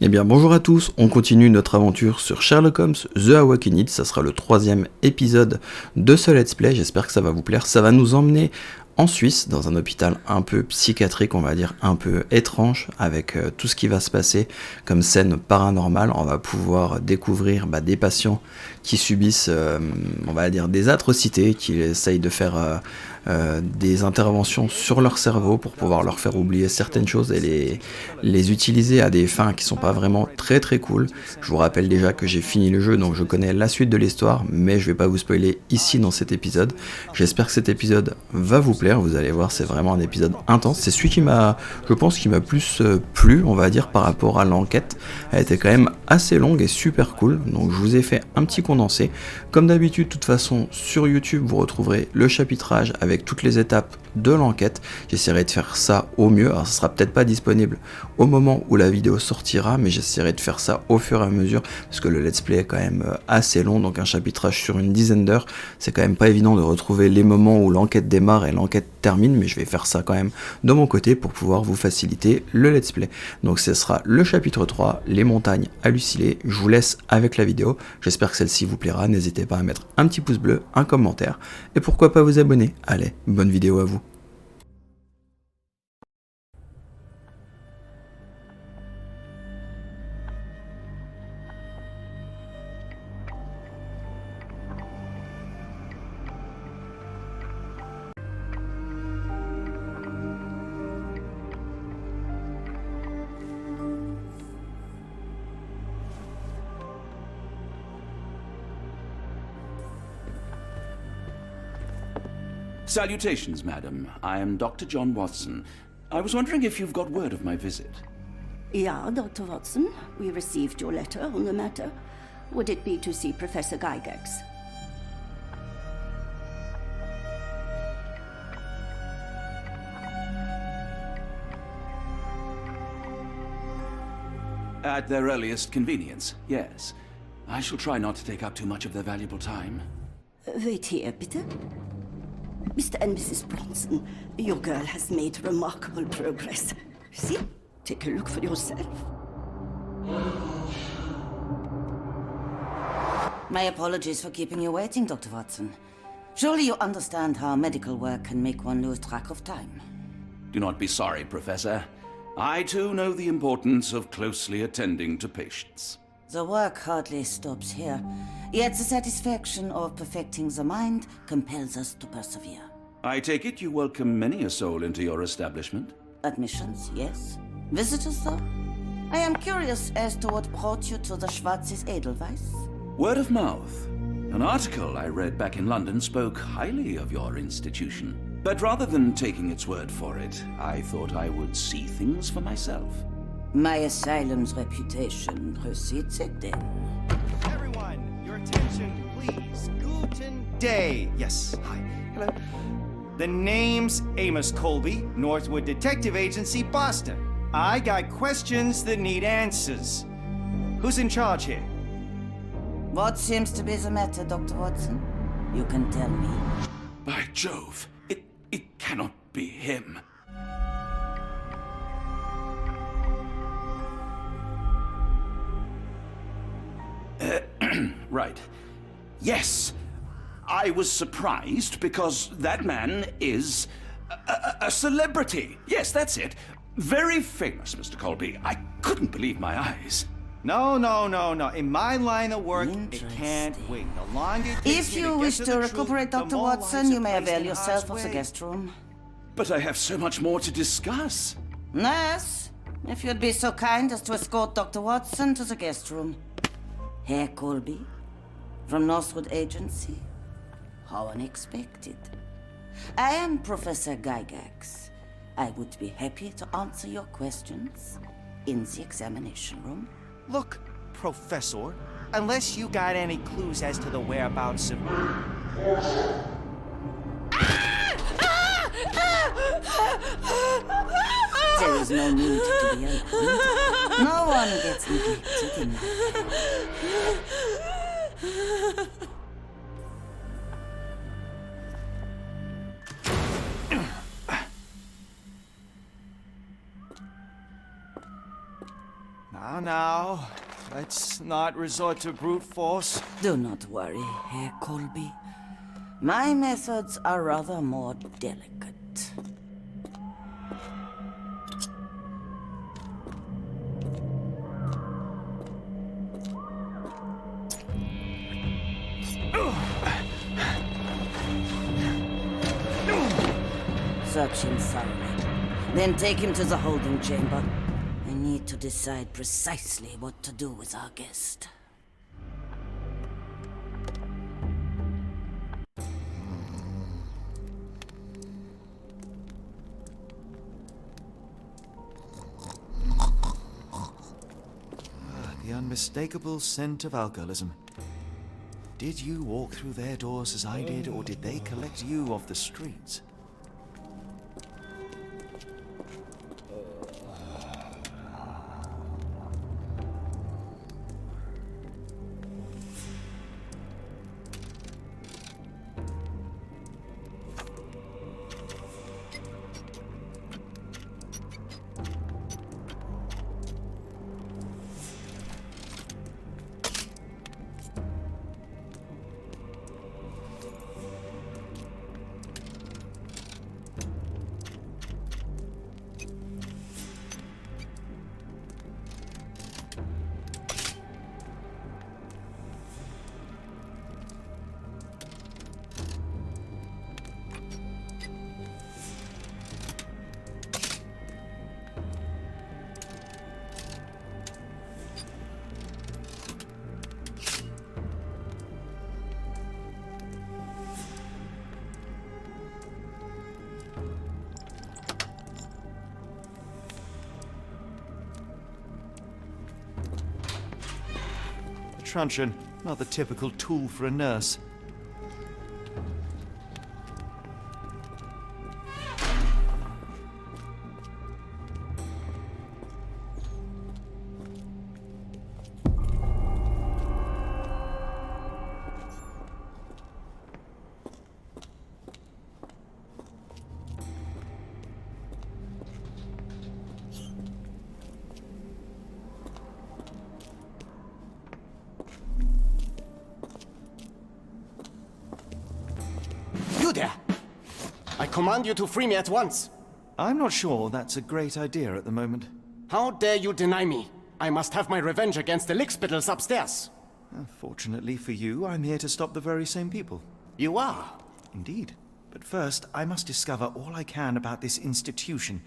Eh bien bonjour à tous, on continue notre aventure sur Sherlock Holmes The Awakened, ça sera le 3e épisode de ce let's play, j'espère que ça va vous plaire, ça va nous emmener en Suisse, dans un hôpital un peu psychiatrique, on va dire un peu étrange, avec tout ce qui va se passer comme scène paranormale. On va pouvoir découvrir des patients qui subissent, on va dire, des atrocités, qui essayent de faire des interventions sur leur cerveau pour pouvoir leur faire oublier certaines choses et les utiliser à des fins qui sont pas vraiment très très cool. Je vous rappelle déjà que j'ai fini le jeu, donc je connais la suite de l'histoire, mais je vais pas vous spoiler ici dans cet épisode. J'espère que cet épisode va vous plaire, vous allez voir, c'est vraiment un épisode intense. C'est celui qui m'a, je pense, qui m'a plus plu, on va dire, par rapport à l'enquête. Elle était quand même assez longue et super cool, donc je vous ai fait un petit condensé. Comme d'habitude, de toute façon, sur YouTube, vous retrouverez le chapitrage avec toutes les étapes de l'enquête. J'essaierai de faire ça au mieux. Alors, ça sera peut-être pas disponible au moment où la vidéo sortira, mais j'essaierai de faire ça au fur et à mesure, parce que le let's play est quand même assez long, donc un chapitrage sur une dizaine d'heures, c'est quand même pas évident de retrouver les moments où l'enquête démarre et l'enquête termine, mais je vais faire ça quand même de mon côté pour pouvoir vous faciliter le let's play. Donc ce sera le chapitre 3, les montagnes hallucinées. Je vous laisse avec la vidéo, j'espère que celle-ci vous plaira, n'hésitez pas à mettre un petit pouce bleu, un commentaire, et pourquoi pas vous abonner. Allez, bonne vidéo à vous. Salutations, madam. I am Dr. John Watson. I was wondering if you've got word of my visit. Yeah, Dr. Watson. We received your letter on the matter. Would it be to see Professor Gygax? At their earliest convenience, yes. I shall try not to take up too much of their valuable time. Wait here, bitte. Mr. and Mrs. Bronson, your girl has made remarkable progress. See? Take a look for yourself. My apologies for keeping you waiting, Dr. Watson. Surely you understand how medical work can make one lose track of time. Do not be sorry, Professor. I too know the importance of closely attending to patients. The work hardly stops here, yet the satisfaction of perfecting the mind compels us to persevere. I take it you welcome many a soul into your establishment? Admissions, yes. Visitors, though? I am curious as to what brought you to the Schwarzes Edelweiss. Word of mouth. An article I read back in London spoke highly of your institution. But rather than taking its word for it, I thought I would see things for myself. My asylum's reputation precedes it, then. Everyone, your attention, please. Guten Day. Yes, hi. Hello. The name's Amos Colby, Northwood Detective Agency, Boston. I got questions that need answers. Who's in charge here? What seems to be the matter, Dr. Watson? You can tell me. By Jove, it cannot be him. Right. Yes, I was surprised because that man is a celebrity. Yes, that's it. Very famous, Mr. Colby. I couldn't believe my eyes. No. In my line of work, it can't wait. The longer it takes If me you to wish get to the truth, recuperate, the Dr. more Watson, lives you are may placed avail in yourself harm's of the way. guest room. But I have so much more to discuss. Nurse, if you'd be so kind as to escort Dr. Watson to the guest room. Herr Colby, from Northwood Agency. How unexpected. I am Professor Gygax. I would be happy to answer your questions in the examination room. Look, Professor, unless you got any clues as to the whereabouts of... There is no need to be alarmed. No one gets neglected in life. Now, let's not resort to brute force. Do not worry, Herr Colby. My methods are rather more delicate. Search him thoroughly. Then take him to the holding chamber. I need to decide precisely what to do with our guest. The unmistakable scent of alcoholism. Did you walk through their doors as I did, or did they collect you off the streets? Truncheon, not the typical tool for a nurse. There! I command you to free me at once! I'm not sure that's a great idea at the moment. How dare you deny me? I must have my revenge against the lickspittles upstairs! Fortunately for you, I'm here to stop the very same people. You are? Indeed. But first, I must discover all I can about this institution.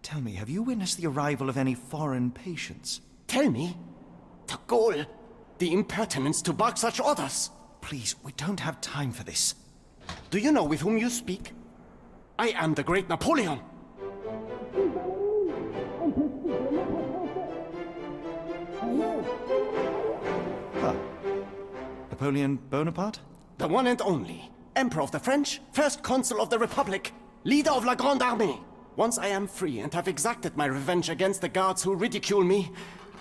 Tell me, have you witnessed the arrival of any foreign patients? Tell me? The gall! The impertinence to bark such orders! Please, we don't have time for this. Do you know with whom you speak? I am the great Napoleon! Huh. Napoleon Bonaparte? The one and only. Emperor of the French, first consul of the Republic, leader of la Grande Armée. Once I am free and have exacted my revenge against the guards who ridicule me,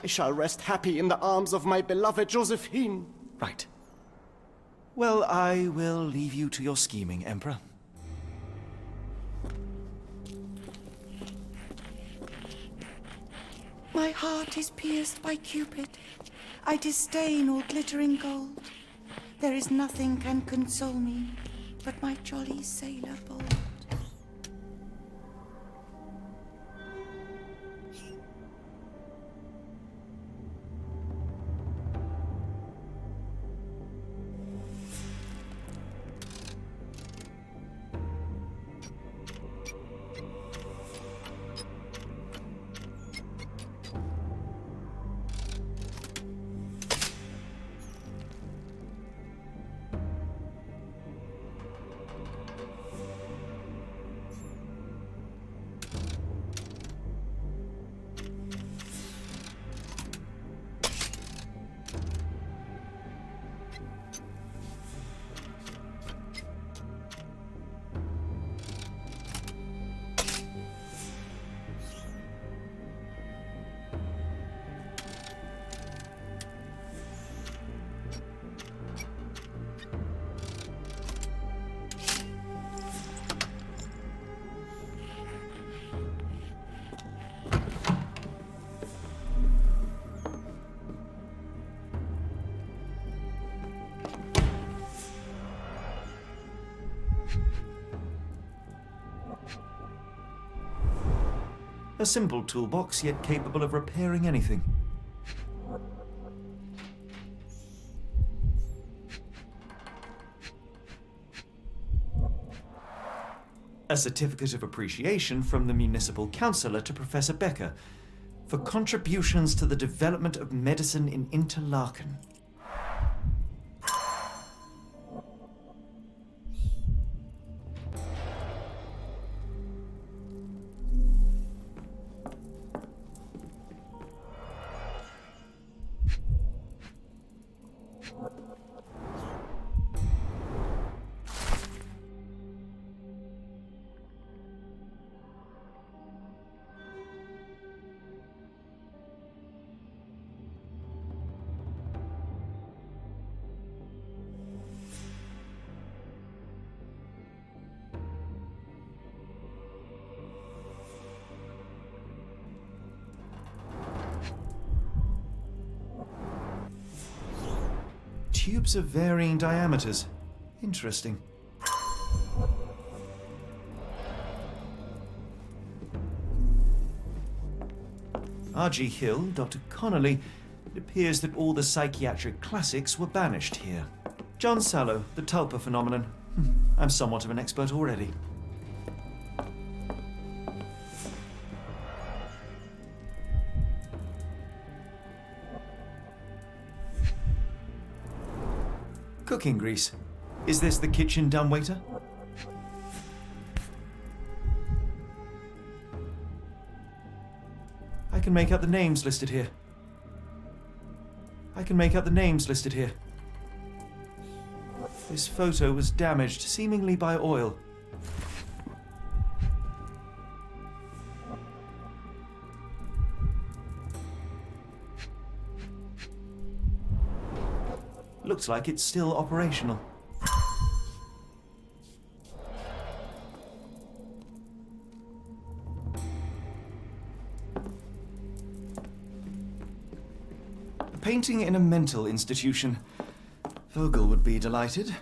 I shall rest happy in the arms of my beloved Josephine. Right. Well, I will leave you to your scheming, Emperor. My heart is pierced by Cupid. I disdain all glittering gold. There is nothing can console me but my jolly sailor bold. A simple toolbox, yet capable of repairing anything. A certificate of appreciation from the municipal councillor to Professor Becker for contributions to the development of medicine in Interlaken. Tubes of varying diameters. Interesting. R.G. Hill, Dr. Connolly. It appears that all the psychiatric classics were banished here. John Sallow, the Tulpa phenomenon. I'm somewhat of an expert already. Cooking grease. Is this the kitchen dumbwaiter? I can make out the names listed here. This photo was damaged, seemingly by oil. Looks like it's still operational. A painting in a mental institution. Vogel would be delighted.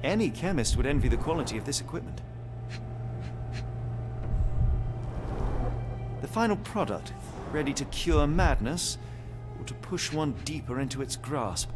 Any chemist would envy the quality of this equipment. The final product, ready to cure madness, or to push one deeper into its grasp.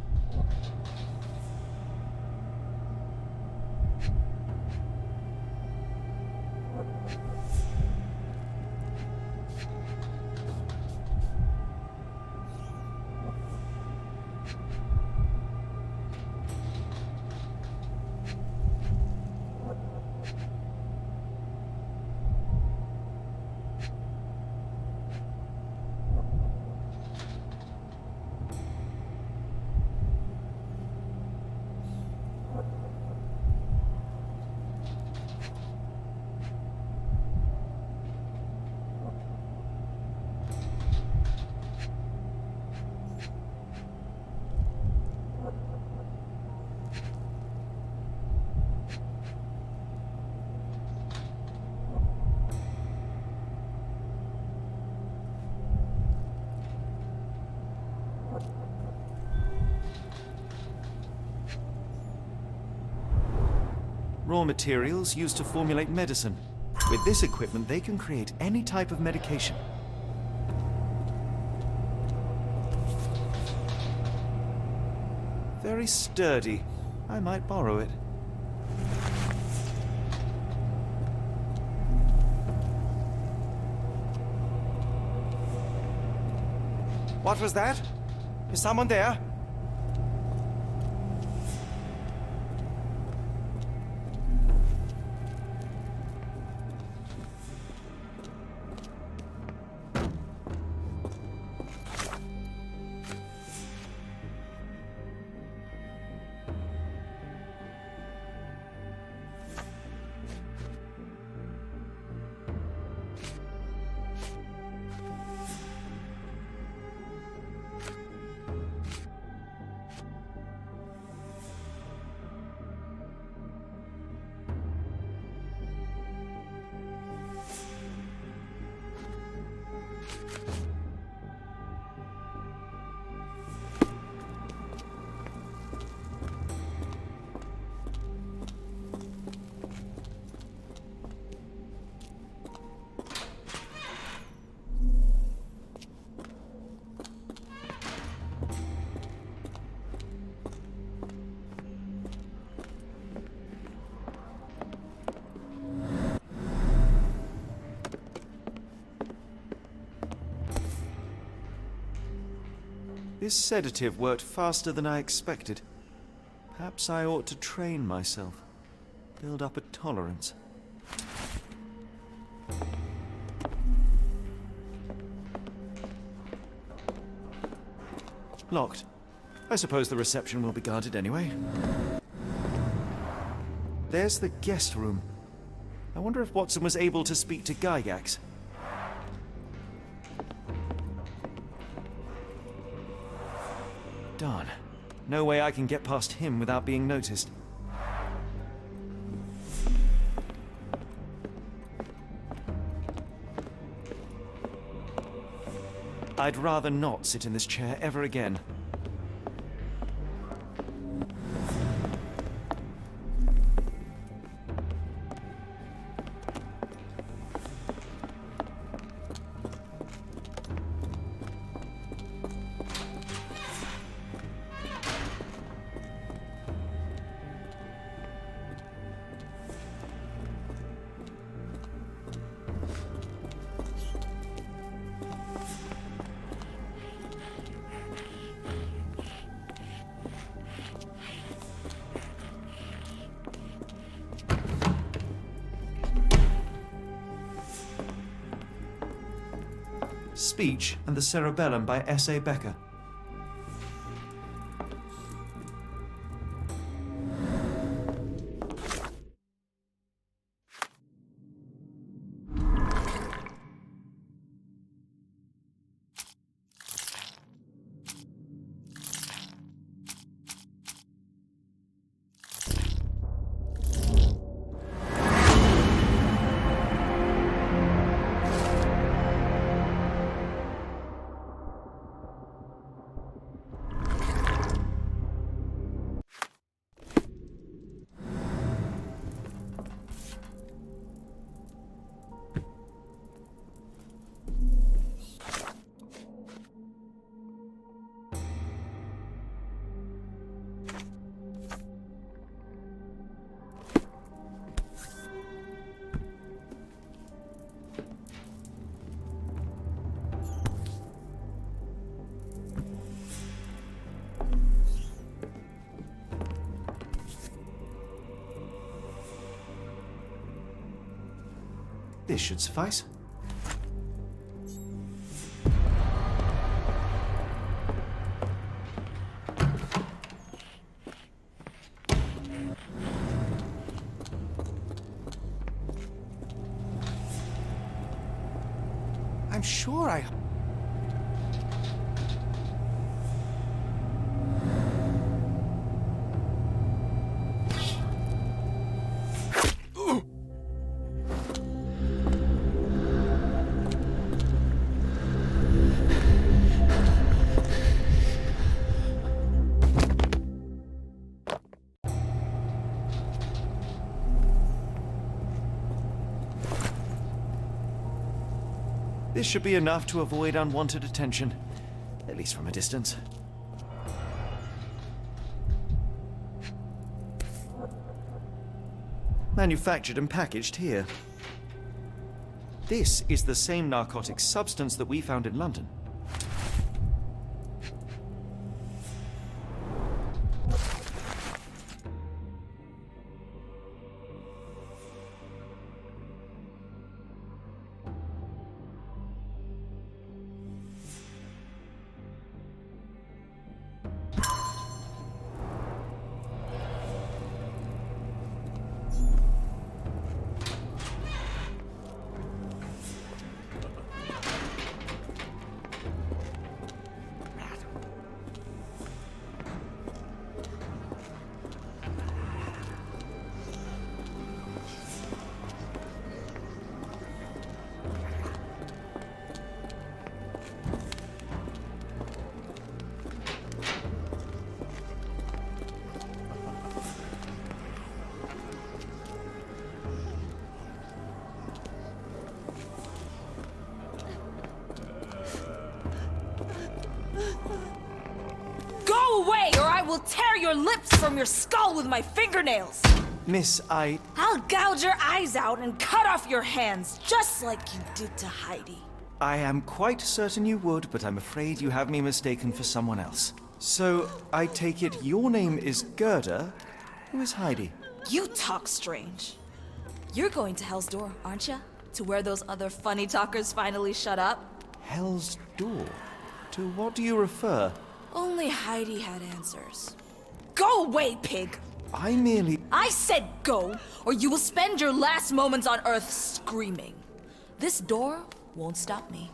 Raw materials used to formulate medicine. With this equipment, they can create any type of medication. very sturdy. I might borrow it. What was that? Is someone there? This sedative worked faster than I expected. Perhaps I ought to train myself. Build up a tolerance. Locked. I suppose the reception will be guarded anyway. There's the guest room. I wonder if Watson was able to speak to Gygax. Darn. No way I can get past him without being noticed. I'd rather not sit in this chair ever again. Speech and the Cerebellum by S.A. Becker. This should suffice. I'm sure I... This should be enough to avoid unwanted attention, at least from a distance. manufactured and packaged here. This is the same narcotic substance that we found in London. I will tear your lips from your skull with my fingernails! Miss, I'll gouge your eyes out and cut off your hands, just like you did to Heidi. I am quite certain you would, but I'm afraid you have me mistaken for someone else. So, I take it your name is Gerda? Who is Heidi? You talk strange. You're going to Hell's Door, aren't you? To where those other funny talkers finally shut up? Hell's Door? To what do you refer? Only Heidi had answers. Go away, pig! I said go, or you will spend your last moments on Earth screaming. This door won't stop me.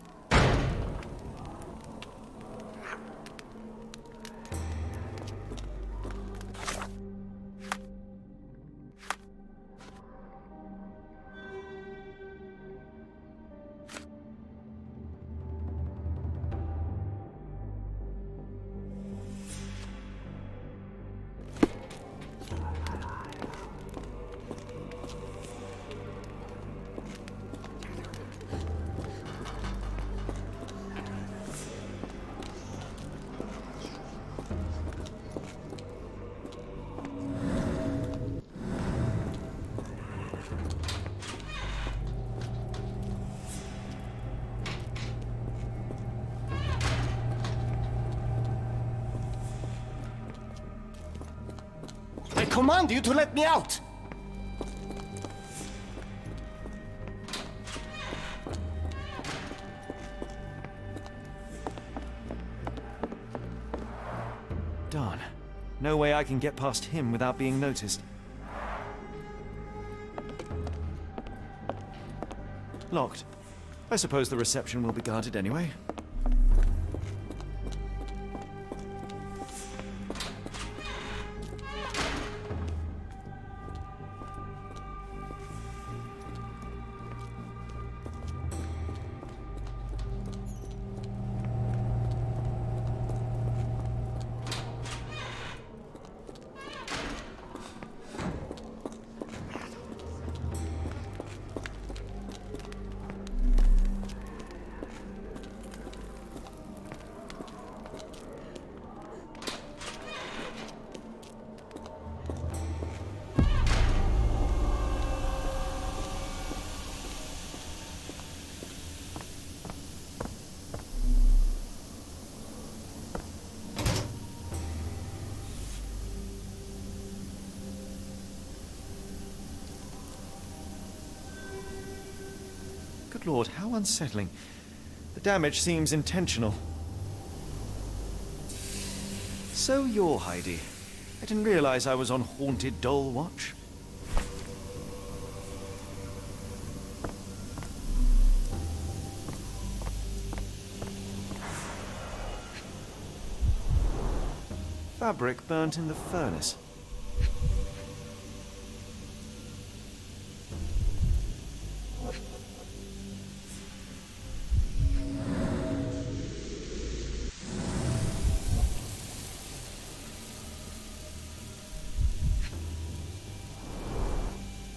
I command you to let me out! Darn. No way I can get past him without being noticed. Locked. I suppose the reception will be guarded anyway. Good Lord, how unsettling. The damage seems intentional. So you're Heidi. I didn't realize I was on Haunted Doll Watch. Fabric burnt in the furnace.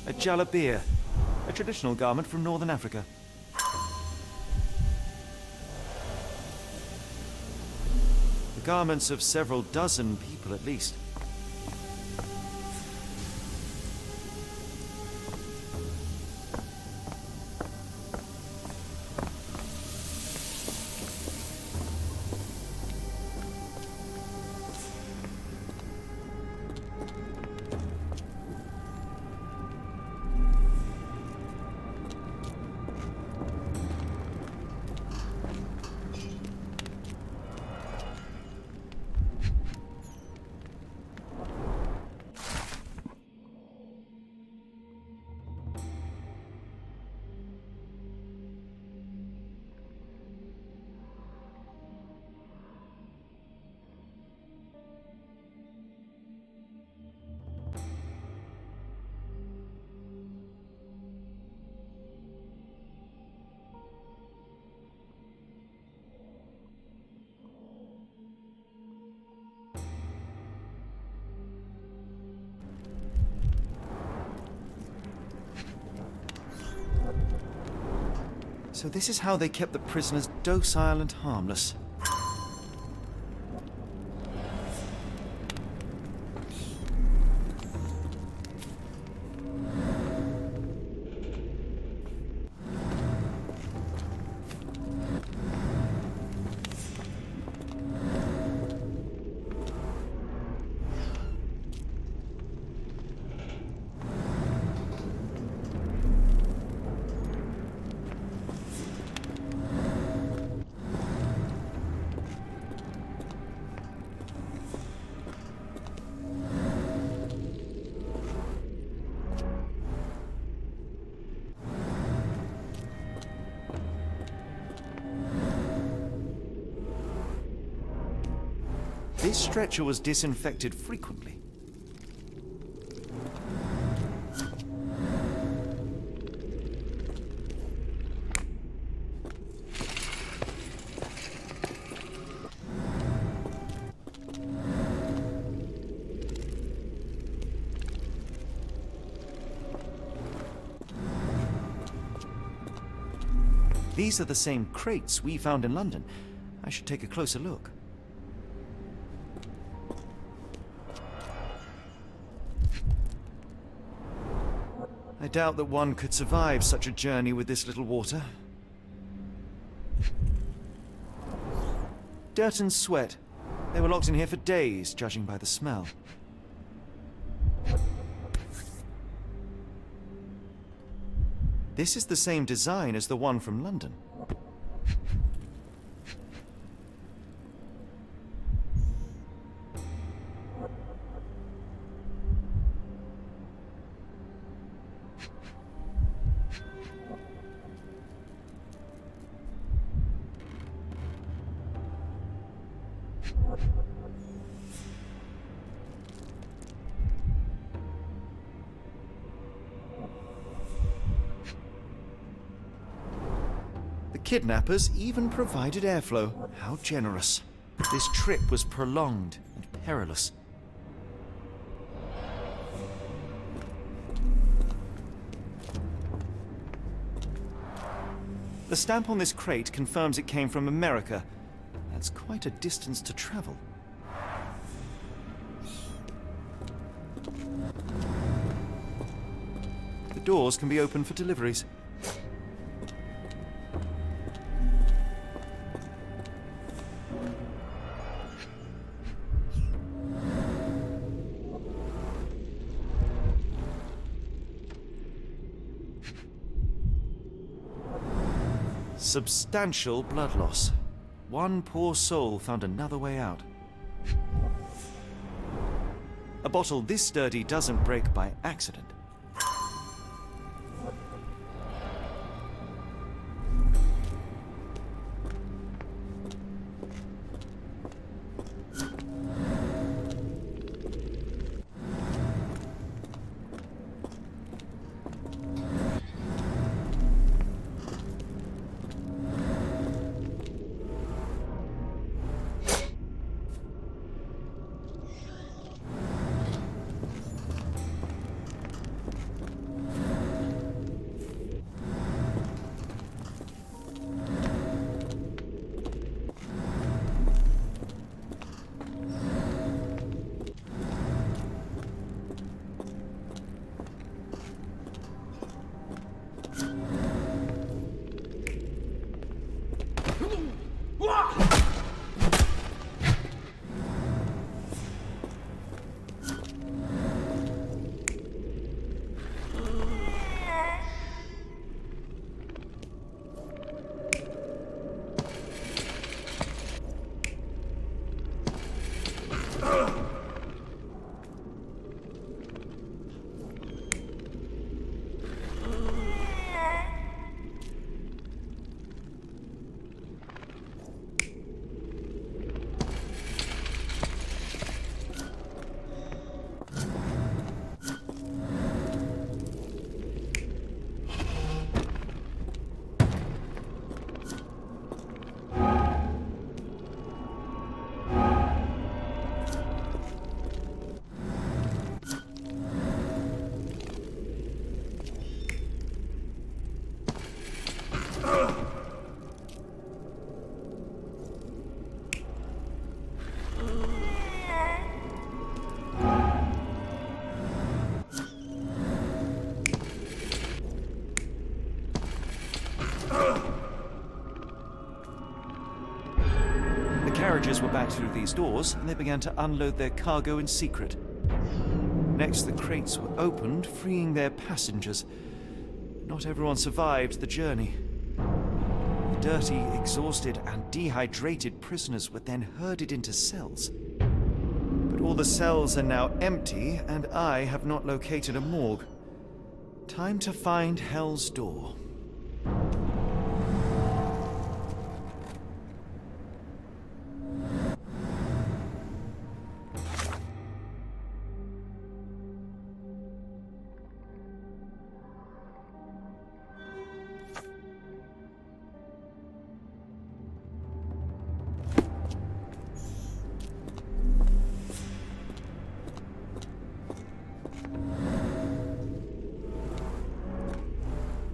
A jalabia, a traditional garment from northern Africa. The garments of several dozen people at least. So this is how they kept the prisoners docile and harmless. This stretcher was disinfected frequently. These are the same crates we found in London. I should take a closer look. I doubt that one could survive such a journey with this little water. Dirt and sweat. They were locked in here for days, judging by the smell. This is the same design as the one from London. Kidnappers even provided airflow. How generous. This trip was prolonged and perilous. The stamp on this crate confirms it came from America. That's quite a distance to travel. The doors can be opened for deliveries. Substantial blood loss. One poor soul found another way out. A bottle this sturdy doesn't break by accident. passengers were back through these doors, and they began to unload their cargo in secret. Next, the crates were opened, freeing their passengers. Not everyone survived the journey. The dirty, exhausted, and dehydrated prisoners were then herded into cells. But all the cells are now empty, and I have not located a morgue. Time to find Hell's Door.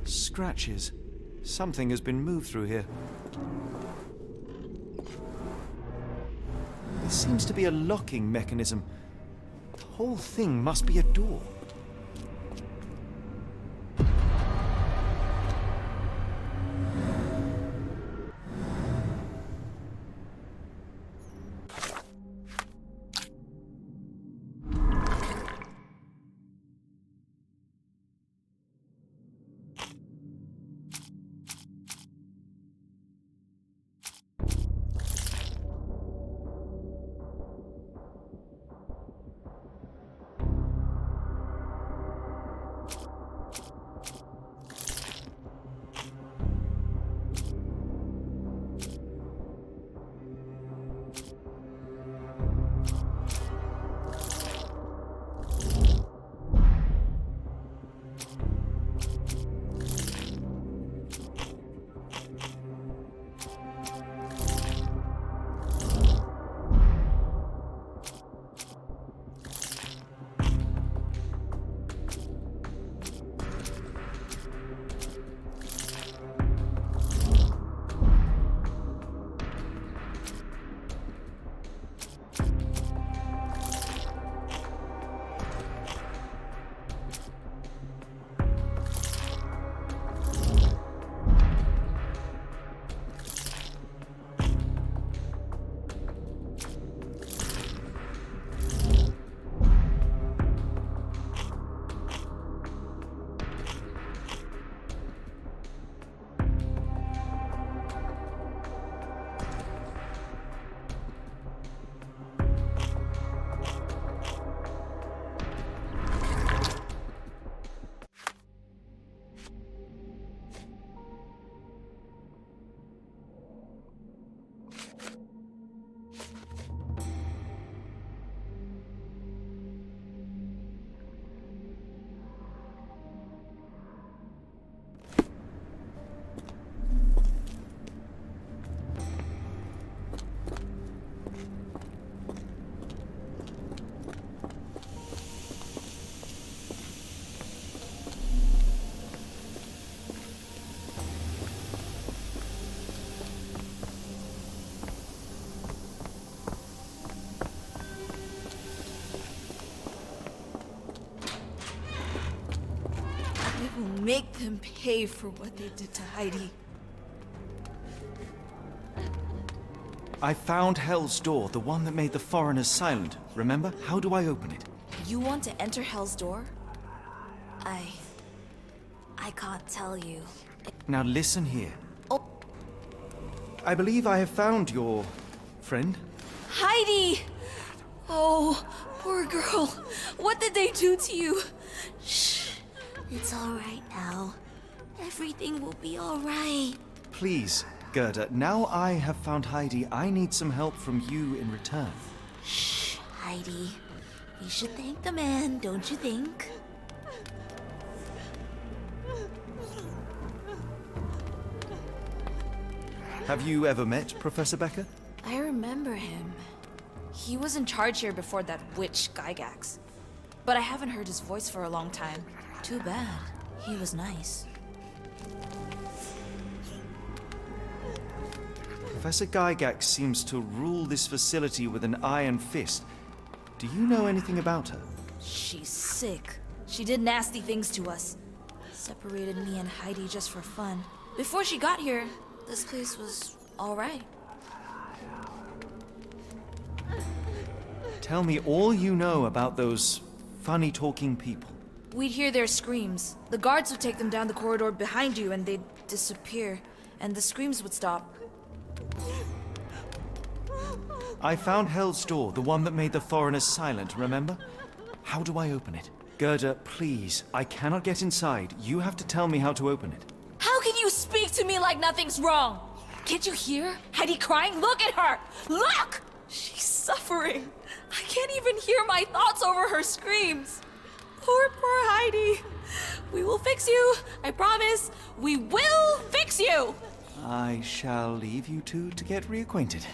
Scratches. Something has been moved through here. There seems to be a locking mechanism. The whole thing must be a door. Make them pay for what they did to Heidi. I found Hell's Door, the one that made the foreigners silent. Remember? How do I open it? You want to enter Hell's Door? I can't tell you. Now listen here. Oh. I believe I have found your friend. Heidi! Oh, poor girl. What did they do to you? Shh. It's all right now. Everything will be all right. Please, Gerda, now I have found Heidi, I need some help from you in return. Shh, Heidi. We should thank the man, don't you think? Have you ever met Professor Becker? I remember him. He was in charge here before that witch Gygax. But I haven't heard his voice for a long time. Too bad. He was nice. Professor Gygax seems to rule this facility with an iron fist. Do you know anything about her? She's sick. She did nasty things to us. Separated me and Heidi just for fun. Before she got here, this place was all right. Tell me all you know about those funny talking people. We'd hear their screams. The guards would take them down the corridor behind you and they'd disappear. And the screams would stop. I found Hell's Door, the one that made the foreigners silent, remember? How do I open it? Gerda, please, I cannot get inside. You have to tell me how to open it. How can you speak to me like nothing's wrong? Can't you hear Heidi crying? Look at her! Look! She's suffering. I can't even hear my thoughts over her screams. Poor Heidi. We will fix you. I promise. We will fix you! I shall leave you two to get reacquainted.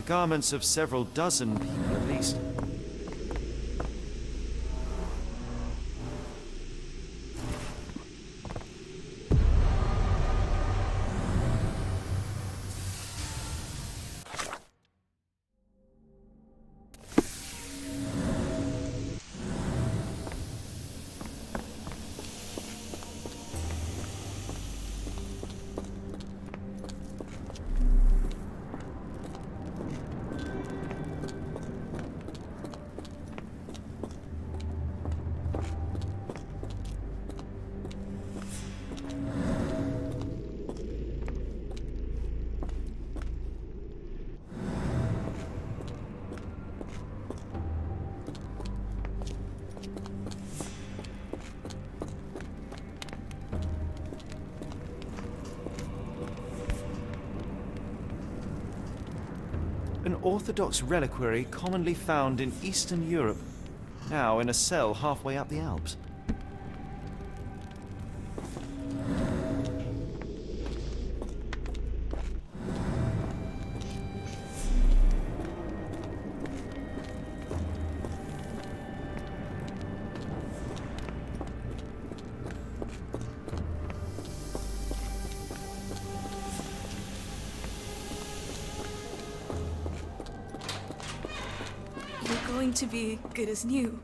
Garments of several dozen people at least. An Orthodox reliquary commonly found in Eastern Europe, now in a cell halfway up the Alps. Going to be good as new.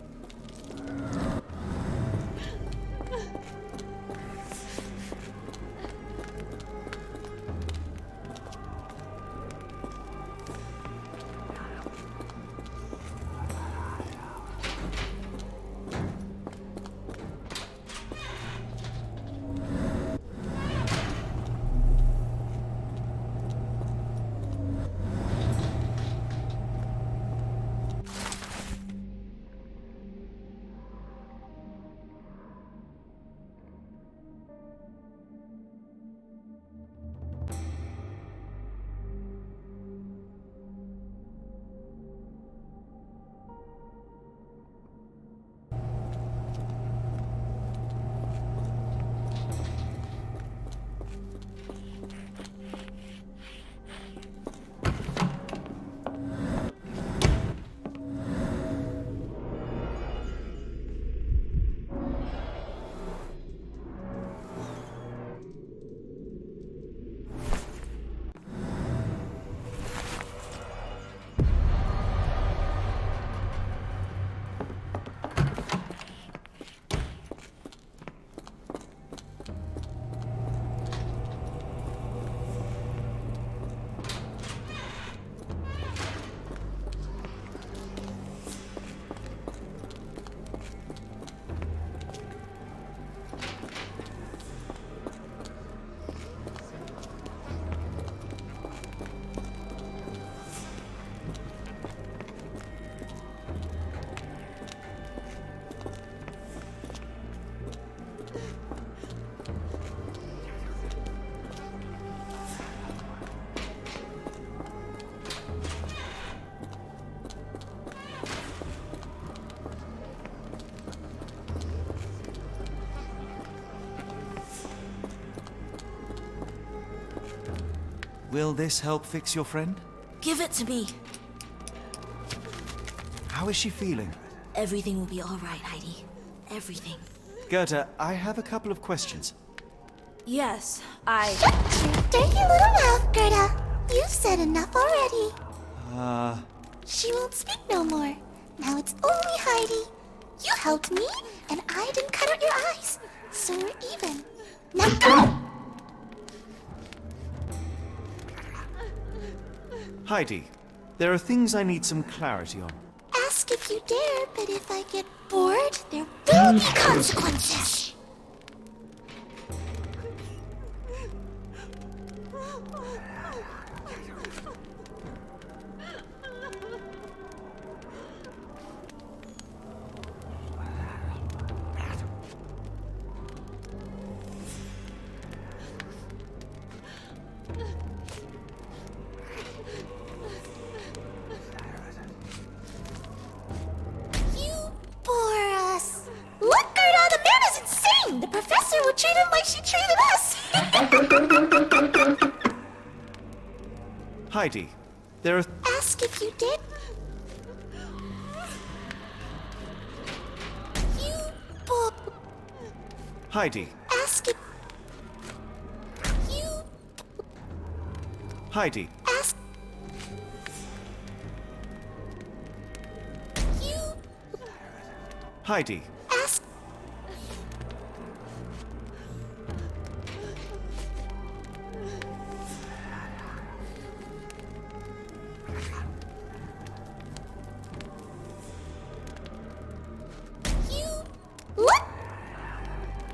Will this help fix your friend? Give it to me. How is she feeling? Everything will be all right, Heidi. Everything. Goethe, I have a couple of questions. Yes, Dirty little mouth, Gerda. You've said enough already. She won't speak no more. Now it's only Heidi. You helped me, and I didn't cut out your eyes. So we're even. Now go! Heidi, there are things I need some clarity on. Ask if you dare, but if I get bored, there will be consequences. Heidi, there are... Ask if you did. You Heidi. Ask if... You... Heidi. Ask... You... Heidi. Ask...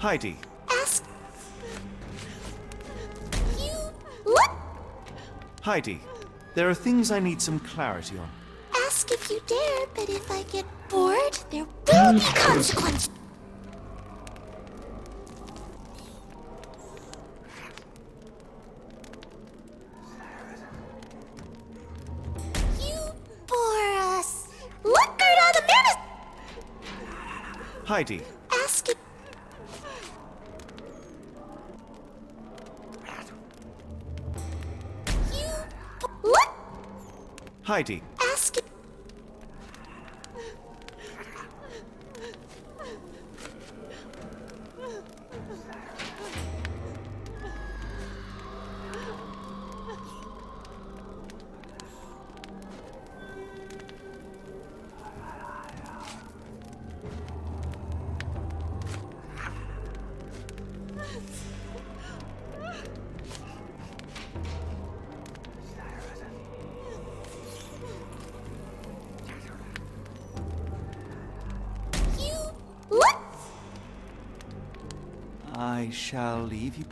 Heidi. Ask... You... What? Heidi, there are things I need some clarity on. Ask if you dare, but if I get bored, there will be consequences. You bore us. Look, Gerda, the man is... Heidi. Ask if... What? Heidi. Ask it. I shall leave you.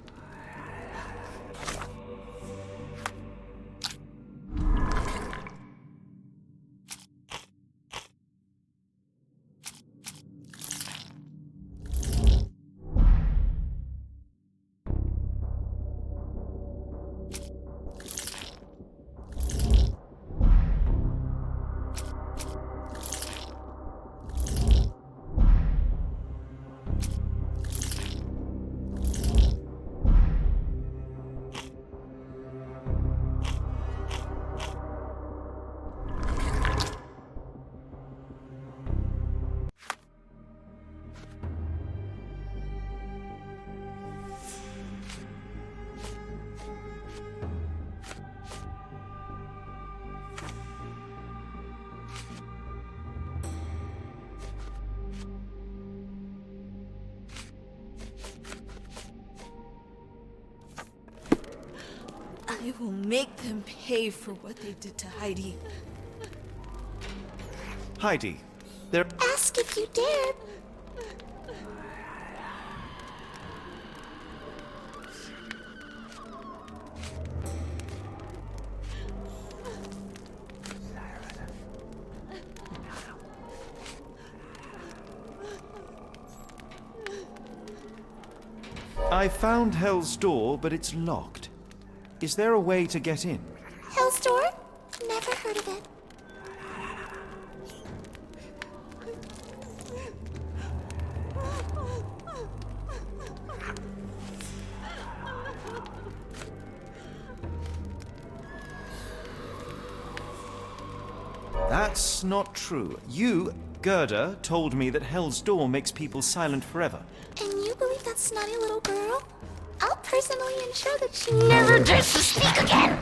I will make them pay for what they did to Heidi. Heidi, there... Ask if you dare. I found Hell's Door, but it's locked. Is there a way to get in? Hell's Door? Never heard of it. That's not true. You, Gerda, told me that Hell's Door makes people silent forever. And you believe that snotty little girl? I'll personally ensure that she never dares to speak again!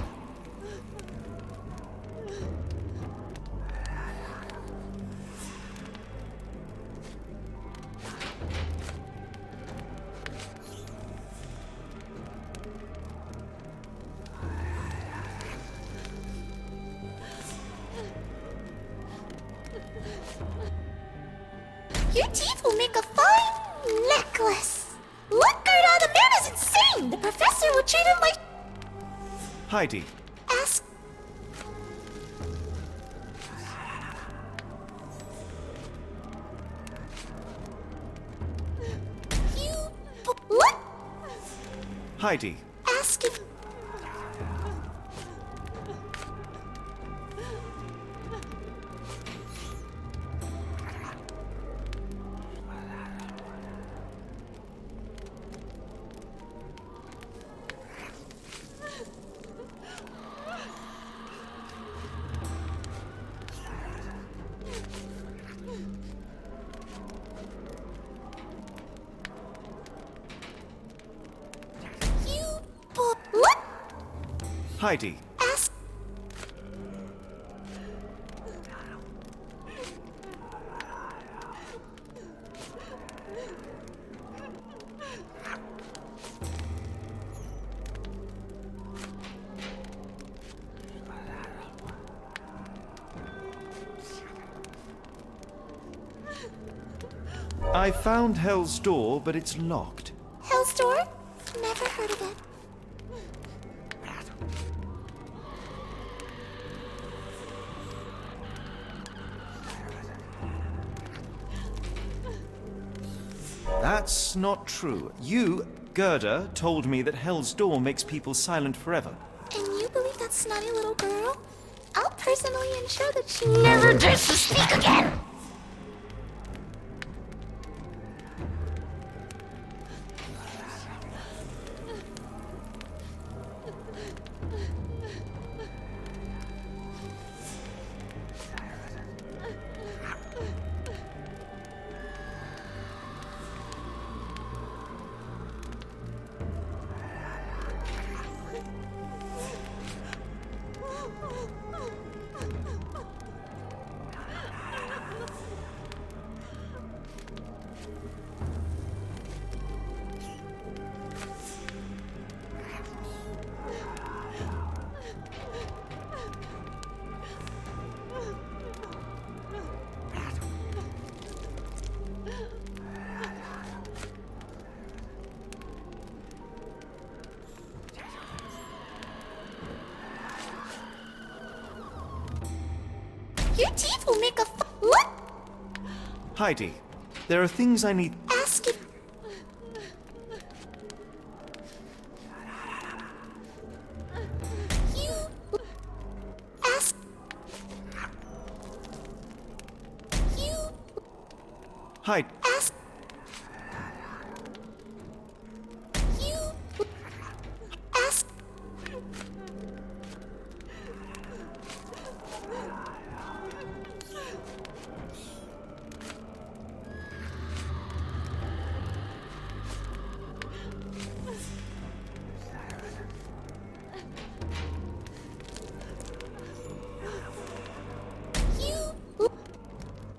Your teeth will make a fine necklace. Look, Gerda, the man is insane! The professor will treat him like... Heidi. Ask... You... What? Heidi. Ask if... What? Heidi. Ask... I found Hell's Door, but it's locked. Hell's Door? Never heard of it. That's not true. You, Gerda, told me that Hell's Door makes people silent forever. And you believe that snotty little girl? I'll personally ensure that she never dares to speak again! Your teeth will make a What? Heidi, there are things I need... Ask if... You... Ask... You... Heidi... Ask... You... Ask...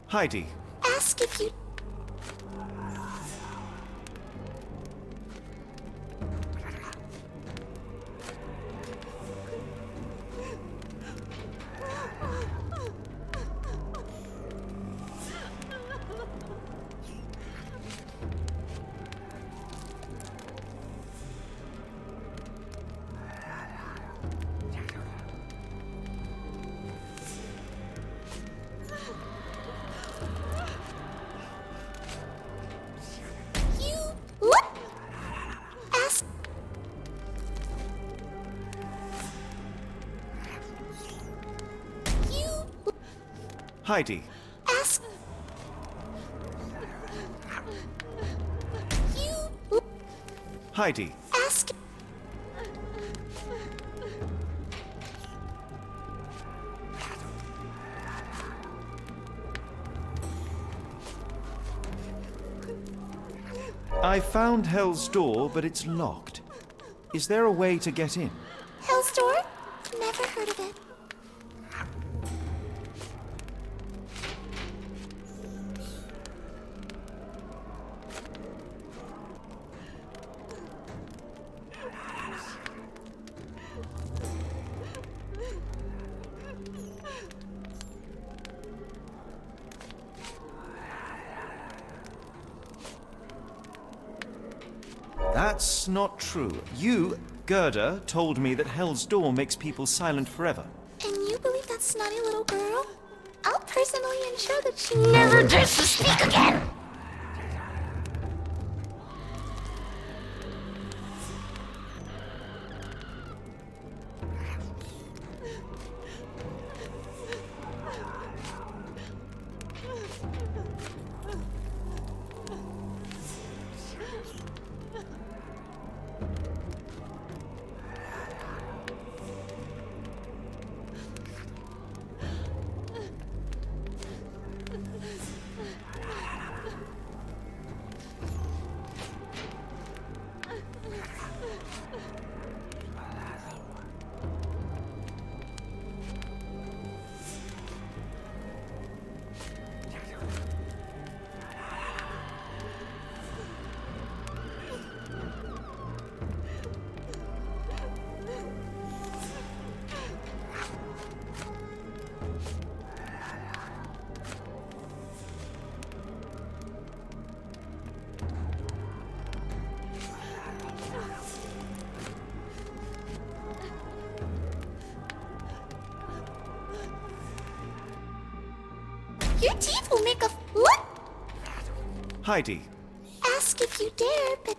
Heidi. Ask if you... Heidi. Ask... You... Heidi. Ask... I found Hell's Door, but it's locked. Is there a way to get in? Hell's Door? Never heard of it. That's not true. You, Gerda, told me that Hell's Door makes people silent forever. And you believe that snotty little girl? I'll personally ensure that she never dares to speak again! Your teeth will make a what? Heidi. Ask if you dare, but...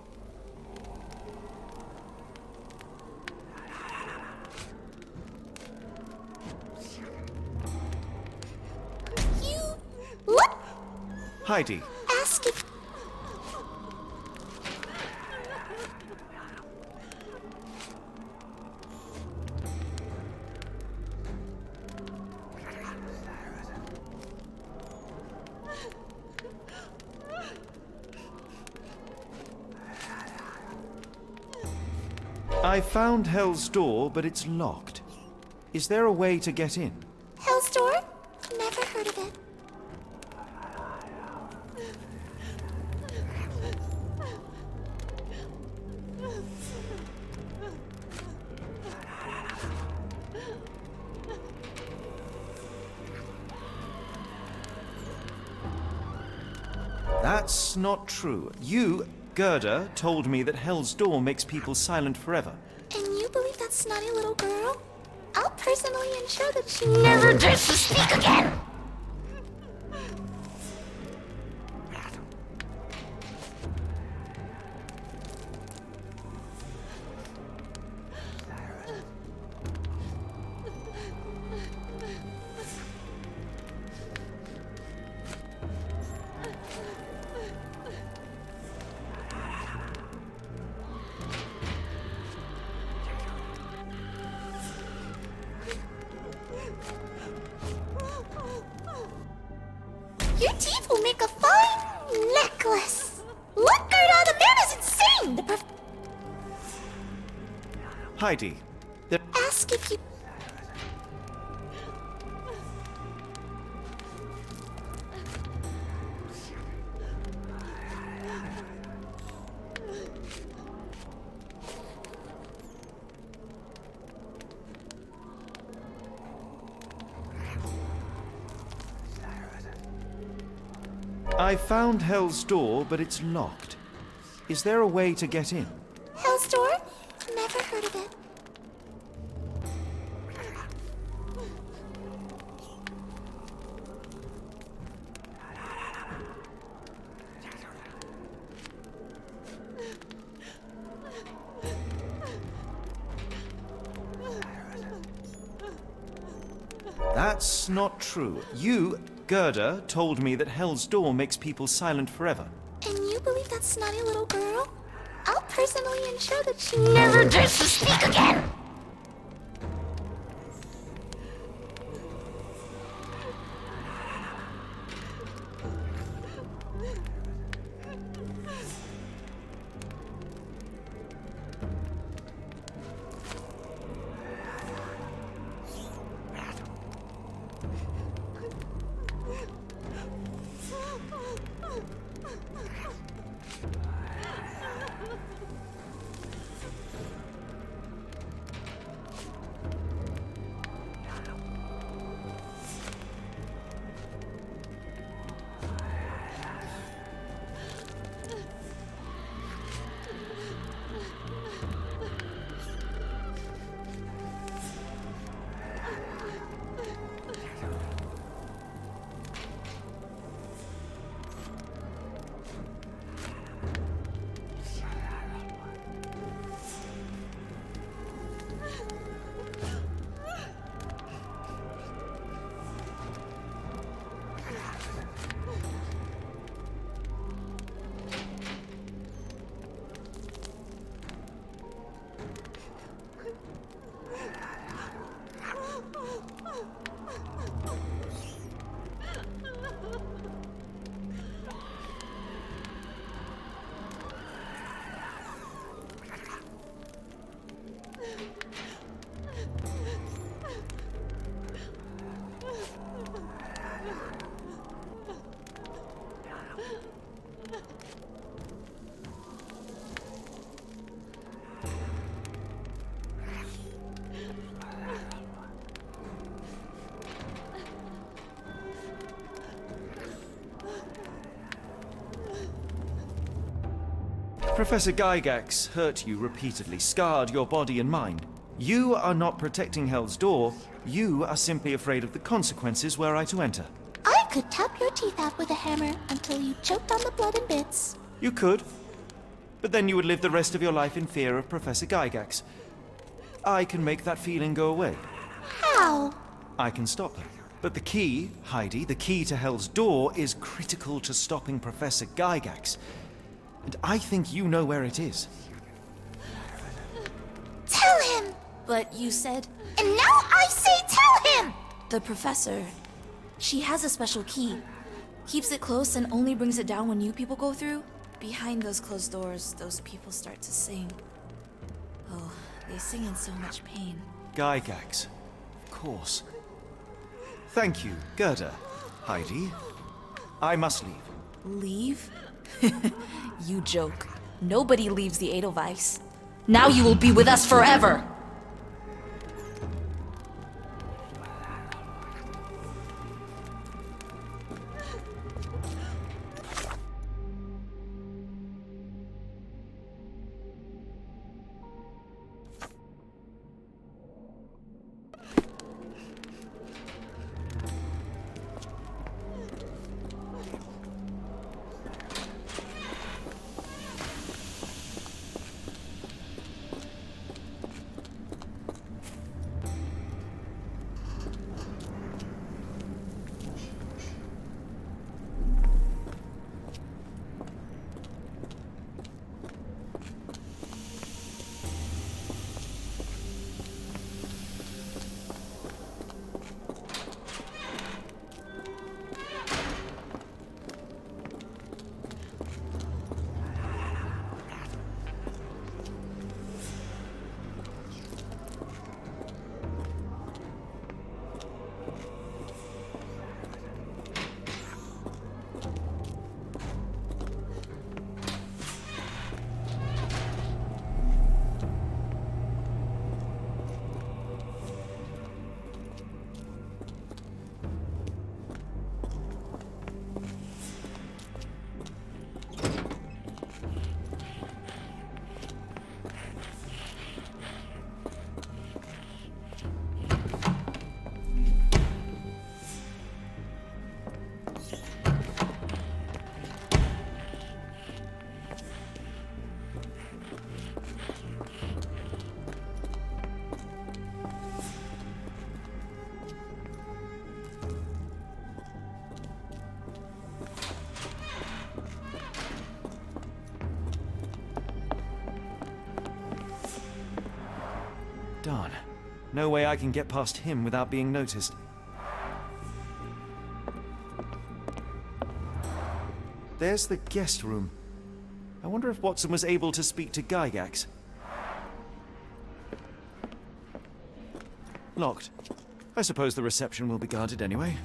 You... what? Heidi. Ask if... I found Hell's Door, but it's locked. Is there a way to get in? Hell's Door? Never heard of it. That's not true. You, Gerda, told me that Hell's Door makes people silent forever. And you believe that snotty little girl? I'll personally ensure that she never dares to speak again! Your teeth will make a fine necklace. Look, Gerda, the man is insane. The Heidi. Ask if you... I found Hell's Door, but it's locked. Is there a way to get in? Hell's Door? Never heard of it. That's not true. You, Gerda, told me that Hell's Door makes people silent forever. And you believe that snotty little girl? I'll personally ensure that she never dares to speak again! Professor Gygax hurt you repeatedly, scarred your body and mind. You are not protecting Hell's Door. You are simply afraid of the consequences were I to enter. I could tap your teeth out with a hammer until you choked on the blood in bits. You could. But then you would live the rest of your life in fear of Professor Gygax. I can make that feeling go away. How? I can stop her. But the key, Heidi, the key to Hell's Door is critical to stopping Professor Gygax. And I think you know where it is. Tell him! But you said... And now I say tell him! The professor... She has a special key. Keeps it close and only brings it down when you people go through. Behind those closed doors, those people start to sing. Oh, they sing in so much pain. Gygax. Of course. Thank you, Gerda. Heidi. I must leave. Leave? You joke. Nobody leaves the Edelweiss. Now you will be with us forever! Darn. No way I can get past him without being noticed. There's the guest room. I wonder if Watson was able to speak to Gygax. Locked. I suppose the reception will be guarded anyway.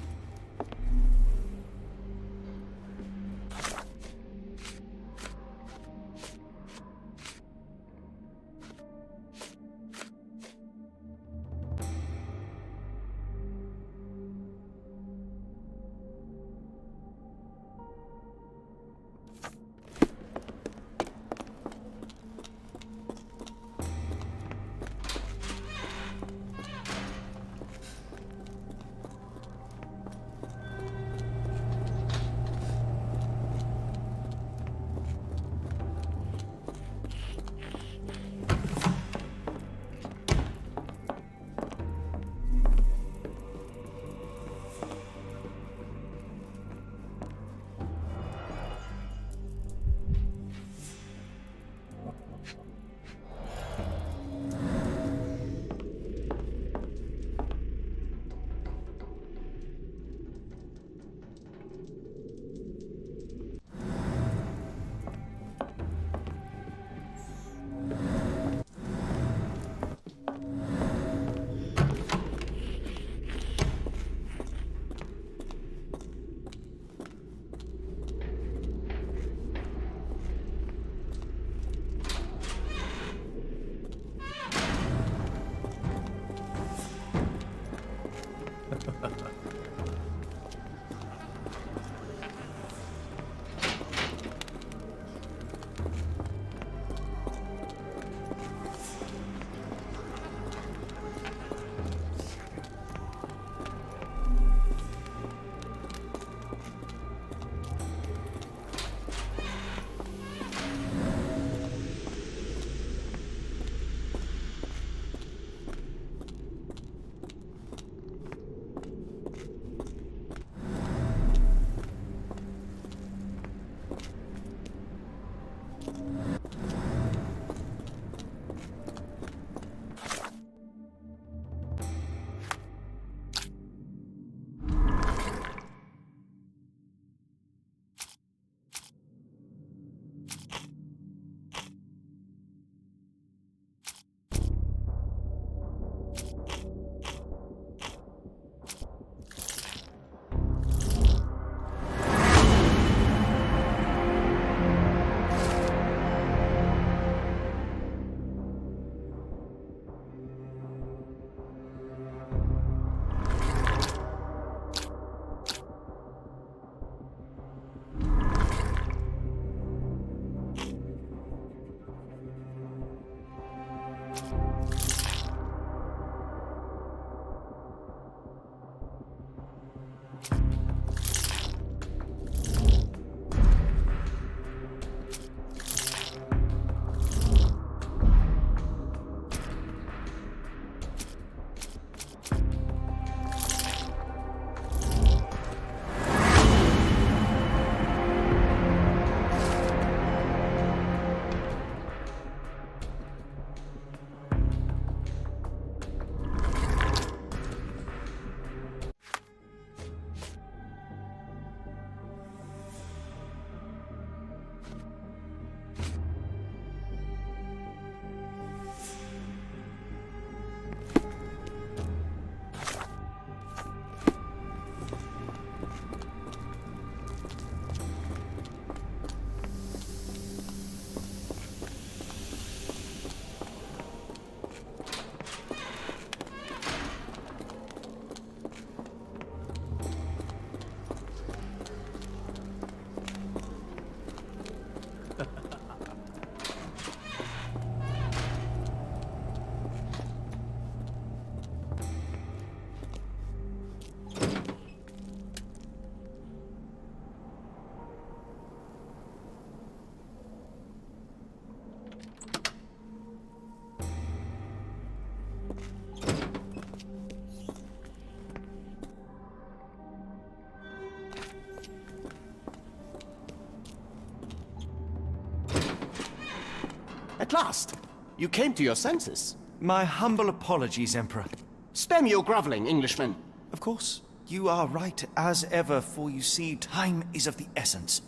last! You came to your senses. My humble apologies, Emperor. Spare me your groveling, Englishman. Of course, you are right as ever, for you see, time is of the essence.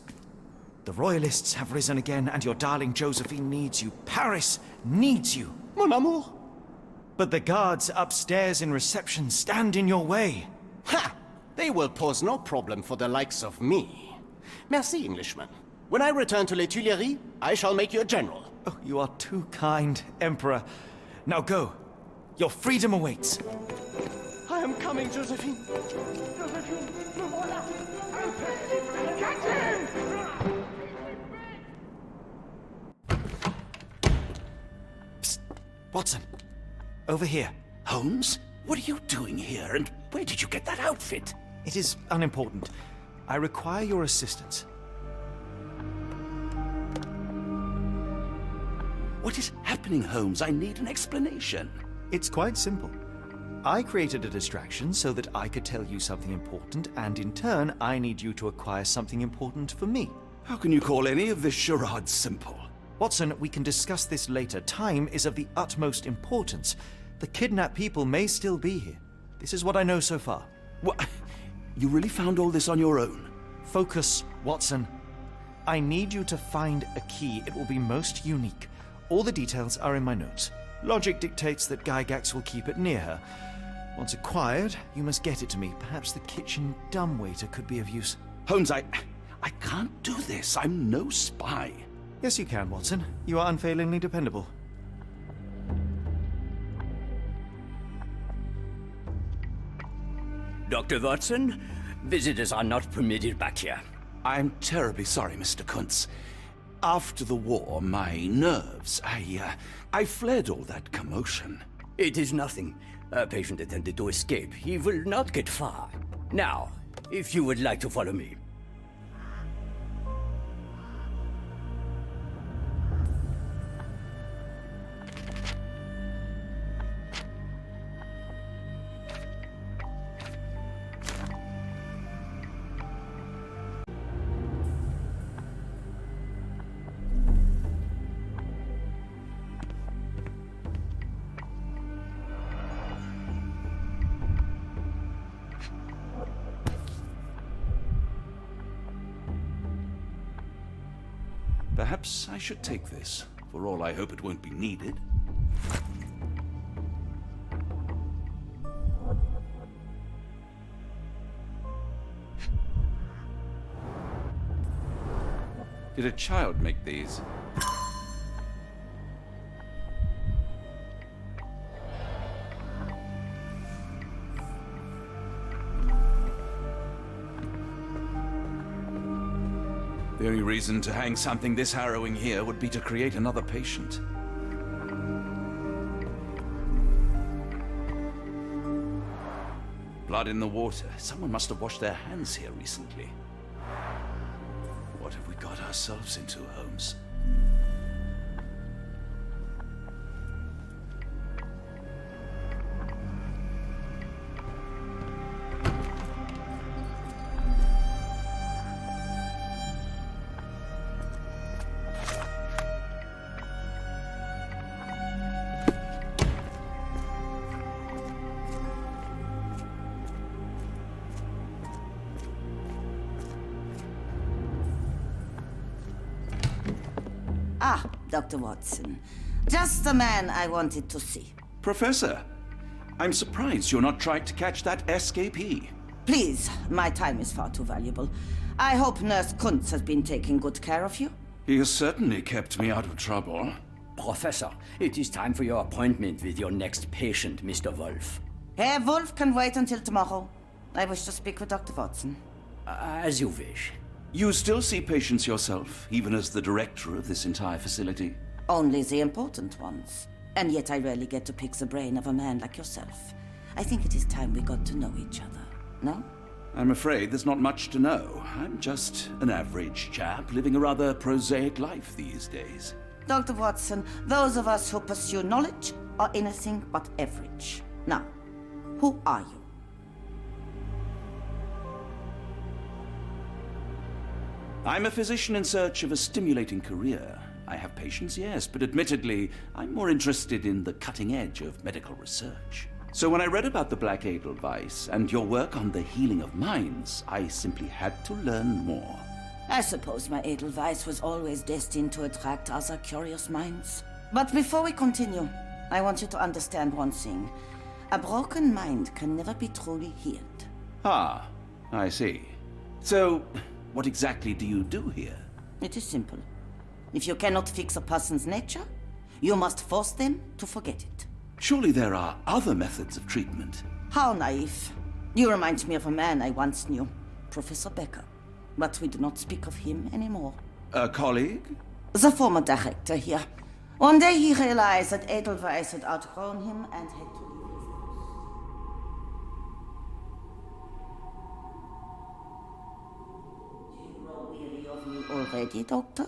The royalists have risen again, and your darling Josephine needs you. Paris needs you. Mon amour. But the guards upstairs in reception stand in your way. Ha! They will pose no problem for the likes of me. Merci, Englishman. When I return to Les Tuileries, I shall make you a general. Oh, you are too kind, Emperor. Now go. Your freedom awaits. I am coming, Josephine. Josephine, me voilà. Catch him! Psst. Watson. Over here. Holmes? What are you doing here, and where did you get that outfit? It is unimportant. I require your assistance. What is happening, Holmes? I need an explanation. It's quite simple. I created a distraction so that I could tell you something important, and in turn, I need you to acquire something important for me. How can you call any of this charade simple? Watson, we can discuss this later. Time is of the utmost importance. The kidnapped people may still be here. This is what I know so far. What? You really found all this on your own? Focus, Watson. I need you to find a key. It will be most unique. All the details are in my notes. Logic dictates that Gygax will keep it near her. Once acquired, you must get it to me. Perhaps the kitchen dumbwaiter could be of use. Holmes, I can't do this. I'm no spy. Yes, you can, Watson. You are unfailingly dependable. Dr. Watson, visitors are not permitted back here. I'm terribly sorry, Mr. Kuntz. After the war, my nerves, I fled all that commotion. It is nothing. A patient attempted to escape. He will not get far. Now, if you would like to follow me. Perhaps I should take this. For all I hope it won't be needed. Did a child make these? The only reason to hang something this harrowing here would be to create another patient. Blood in the water. Someone must have washed their hands here recently. What have we got ourselves into, Holmes? Ah, Dr. Watson. Just the man I wanted to see. Professor, I'm surprised you're not trying to catch that escapee. Please, my time is far too valuable. I hope Nurse Kuntz has been taking good care of you. He has certainly kept me out of trouble. Professor, it is time for your appointment with your next patient, Mr. Wolf. Herr Wolf can wait until tomorrow. I wish to speak with Dr. Watson. As you wish. You still see patients yourself, even as the director of this entire facility? Only the important ones. And yet I rarely get to pick the brain of a man like yourself. I think it is time we got to know each other, no? I'm afraid there's not much to know. I'm just an average chap living a rather prosaic life these days. Dr. Watson, those of us who pursue knowledge are anything but average. Now, who are you? I'm a physician in search of a stimulating career, I have patients, yes, but admittedly, I'm more interested in the cutting edge of medical research. So when I read about the Black Edelweiss and your work on the healing of minds, I simply had to learn more. I suppose my Edelweiss was always destined to attract other curious minds. But before we continue, I want you to understand one thing. A broken mind can never be truly healed. Ah, I see. So, what exactly do you do here? It is simple. If you cannot fix a person's nature, you must force them to forget it. Surely there are other methods of treatment. How naive. You remind me of a man I once knew, Professor Becker. But we do not speak of him anymore. A colleague? The former director here. One day he realized that Edelweiss had outgrown him and had to leave his house. Do you grow weary of me already, Doctor?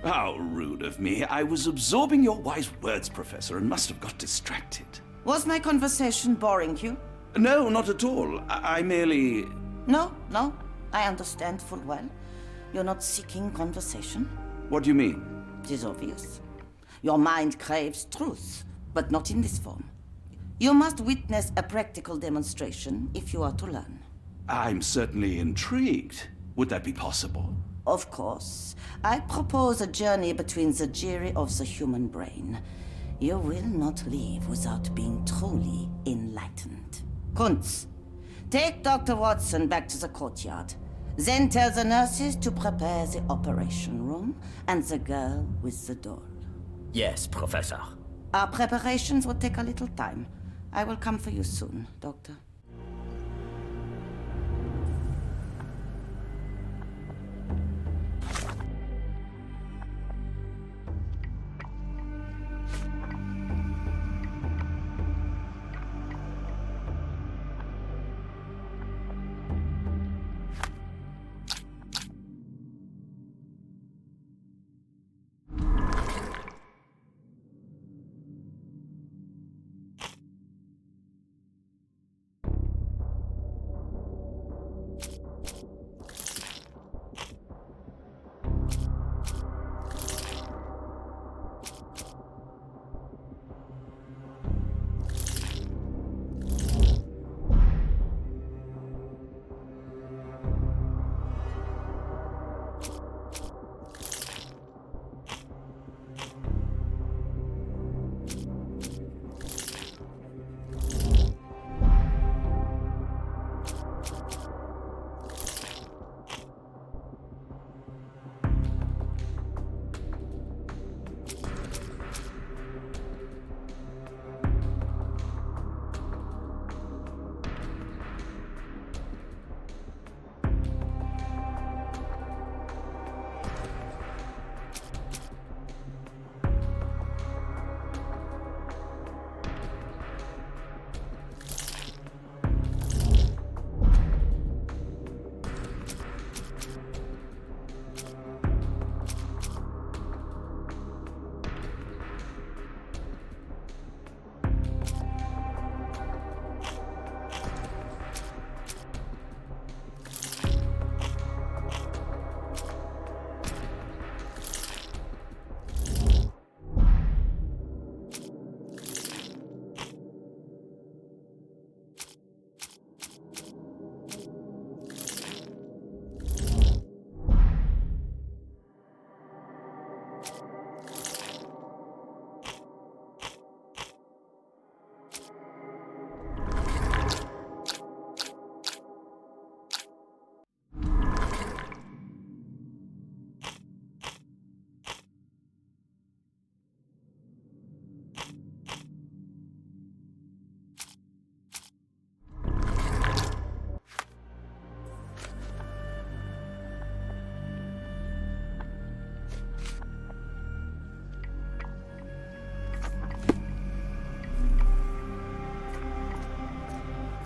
How rude of me. I was absorbing your wise words, Professor, and must have got distracted. Was my conversation boring you? No, not at all. I merely... No, I understand full well. You're not seeking conversation. What do you mean? It is obvious. Your mind craves truth, but not in this form. You must witness a practical demonstration if you are to learn. I'm certainly intrigued. Would that be possible? Of course. I propose a journey between the jury of the human brain. You will not leave without being truly enlightened. Kuntz, take Dr. Watson back to the courtyard. Then tell the nurses to prepare the operation room and the girl with the doll. Yes, Professor. Our preparations will take a little time. I will come for you soon, Doctor.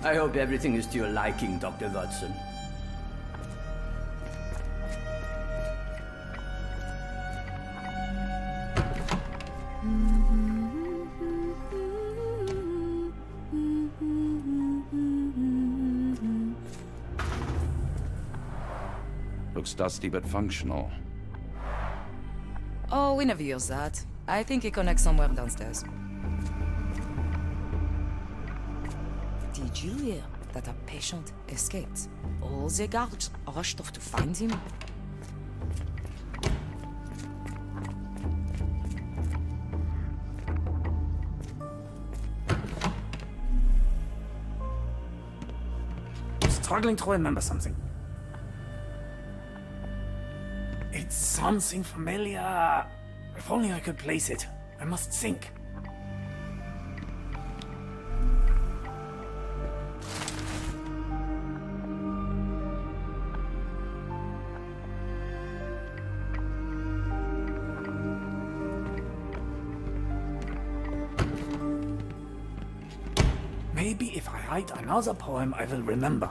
I hope everything is to your liking, Dr. Watson. Looks dusty but functional. Oh, we never use that. I think it connects somewhere downstairs. Did you hear that a patient escaped? All the guards rushed off to find him. I'm struggling to remember something. It's something familiar. If only I could place it. I must think. Maybe if I write another poem, I will remember.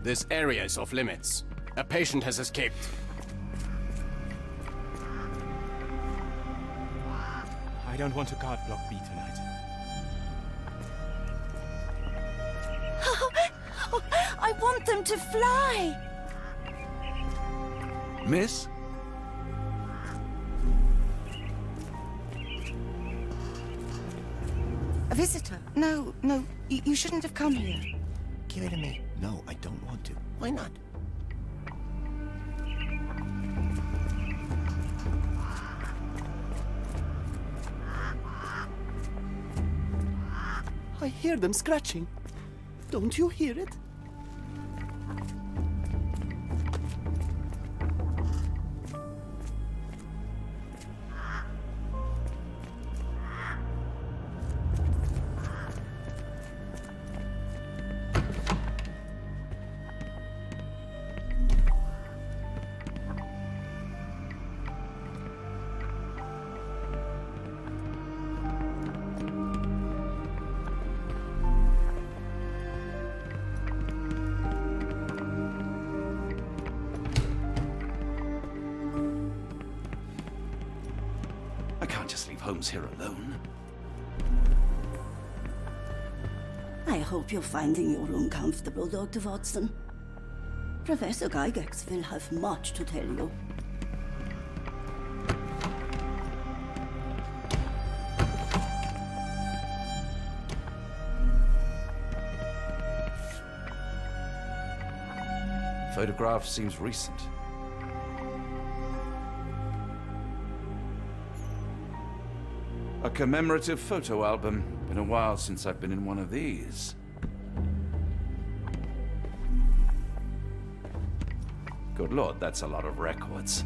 This area is off limits. A patient has escaped. I don't want to guard block B tonight. I want them to fly! Miss? A visitor? No, you shouldn't have come here. Give it to me. No, I don't want to. Why not? I hear them scratching. Don't you hear it? I can't just leave Holmes here alone. I hope you're finding your room comfortable, Dr. Watson. Professor Gygax will have much to tell you. Photograph seems recent. A commemorative photo album. Been a while since I've been in one of these. Good Lord, that's a lot of records.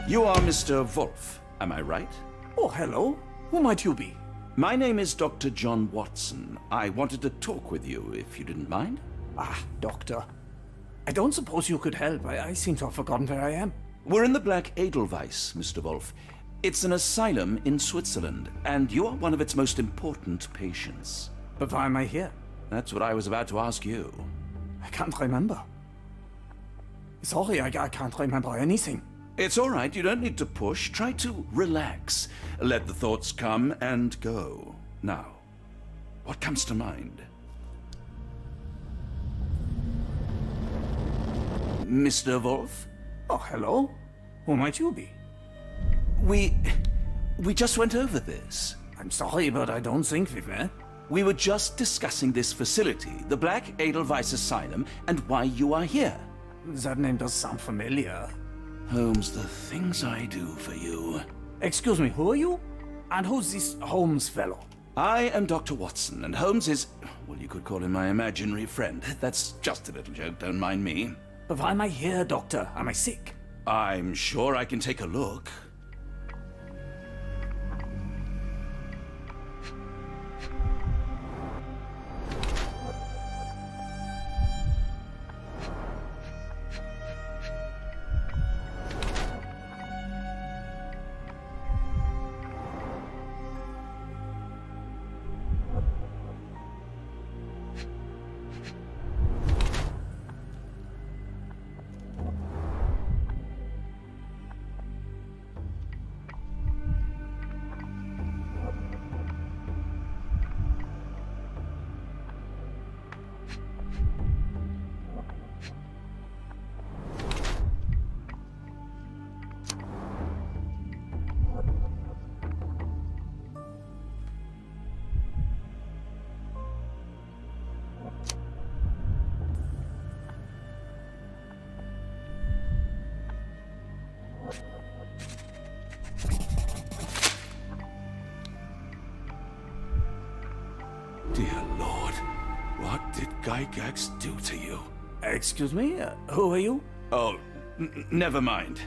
You are Mr. Wolf, am I right? Oh, hello. Who might you be? My name is Dr. John Watson. I wanted to talk with you, if you didn't mind. Ah, doctor. I don't suppose you could help. I seem to have forgotten where I am. We're in the Black Edelweiss, Mr. Wolf. It's an asylum in Switzerland, and you are one of its most important patients. But why am I here? That's what I was about to ask you. I can't remember. Sorry, I can't remember anything. It's all right, you don't need to push. Try to relax. Let the thoughts come and go. Now, what comes to mind? Mr. Wolf? Oh, hello. Who might you be? We just went over this. I'm sorry, but I don't think we've met. We were just discussing this facility, the Black Edelweiss Asylum, and why you are here. That name does sound familiar. Holmes, the things I do for you. Excuse me, who are you? And who's this Holmes fellow? I am Dr. Watson, and Holmes is, well, you could call him my imaginary friend. That's just a little joke, don't mind me. But why am I here, Doctor? Am I sick? I'm sure I can take a look. Dear Lord, what did Gygax do to you? Excuse me, who are you? Oh, never mind.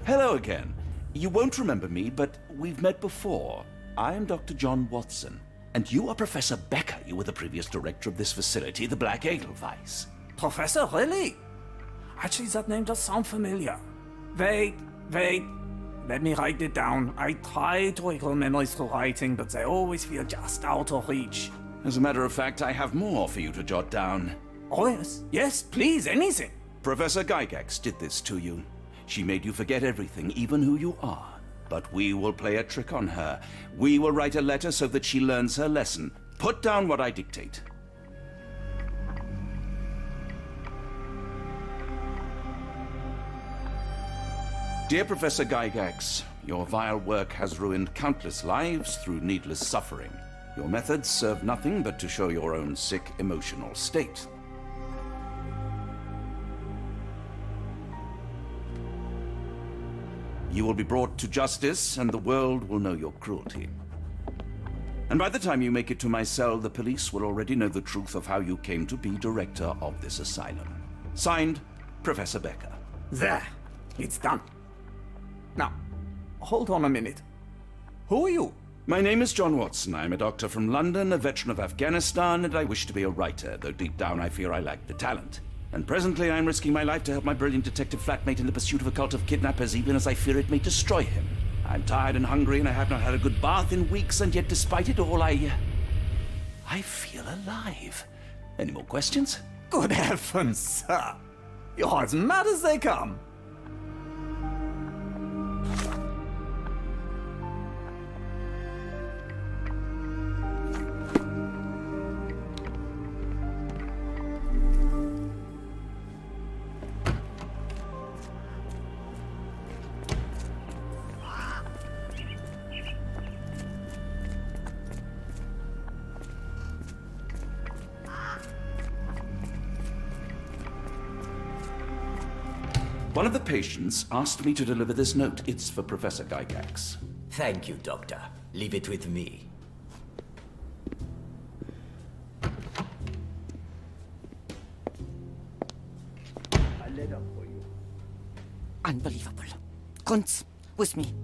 Hello again. You won't remember me, but we've met before. I am Dr. John Watson, and you are Professor Becker. You were the previous director of this facility, the Black Edelweiss. Professor, really? Actually, that name does sound familiar. Wait. Let me write it down. I try to recall memories through writing, but they always feel just out of reach. As a matter of fact, I have more for you to jot down. Oh, yes. Yes, please, anything. Professor Gygax did this to you. She made you forget everything, even who you are. but we will play a trick on her. We will write a letter so that she learns her lesson. Put down what I dictate. Dear Professor Gygax, your vile work has ruined countless lives through needless suffering. Your methods serve nothing but to show your own sick emotional state. You will be brought to justice, and the world will know your cruelty. And by the time you make it to my cell, the police will already know the truth of how you came to be director of this asylum. Signed, Professor Becker. There. It's done. Now, hold on a minute. Who are you? My name is John Watson. I'm a doctor from London, a veteran of Afghanistan, and I wish to be a writer, though deep down I fear I lack the talent. And presently I'm risking my life to help my brilliant detective flatmate in the pursuit of a cult of kidnappers, even as I fear it may destroy him. I'm tired and hungry, and I have not had a good bath in weeks, and yet despite it all, I feel alive. Any more questions? Good heavens, sir. You're as mad as they come. One of the patients asked me to deliver this note. It's for Professor Gygax. Thank you, Doctor. Leave it with me. A letter for you. Unbelievable. Kunz, with me.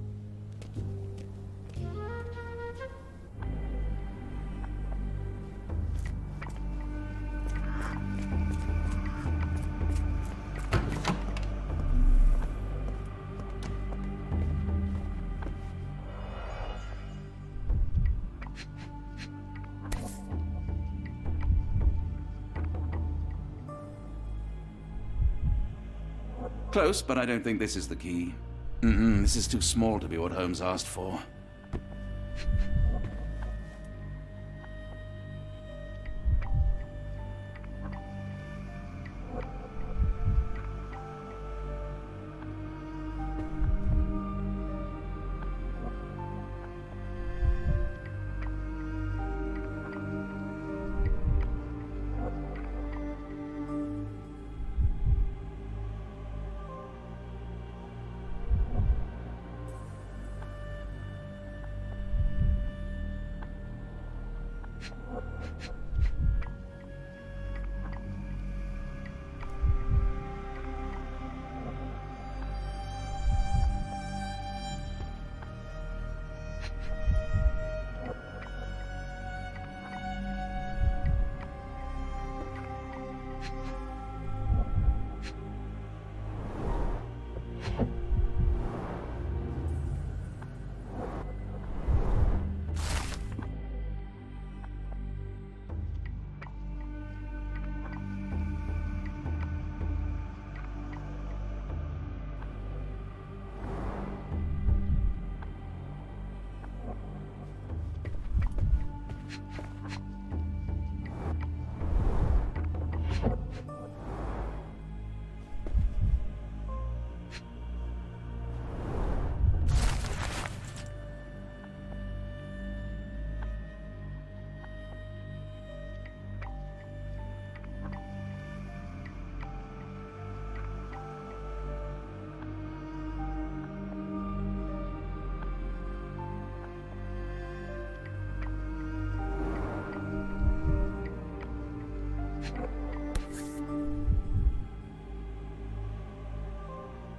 Close, but I don't think this is the key. This is too small to be what Holmes asked for.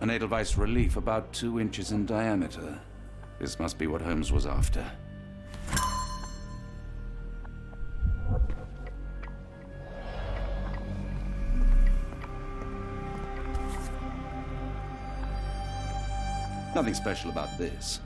An Edelweiss relief about 2 inches in diameter. This must be what Holmes was after. Nothing special about this.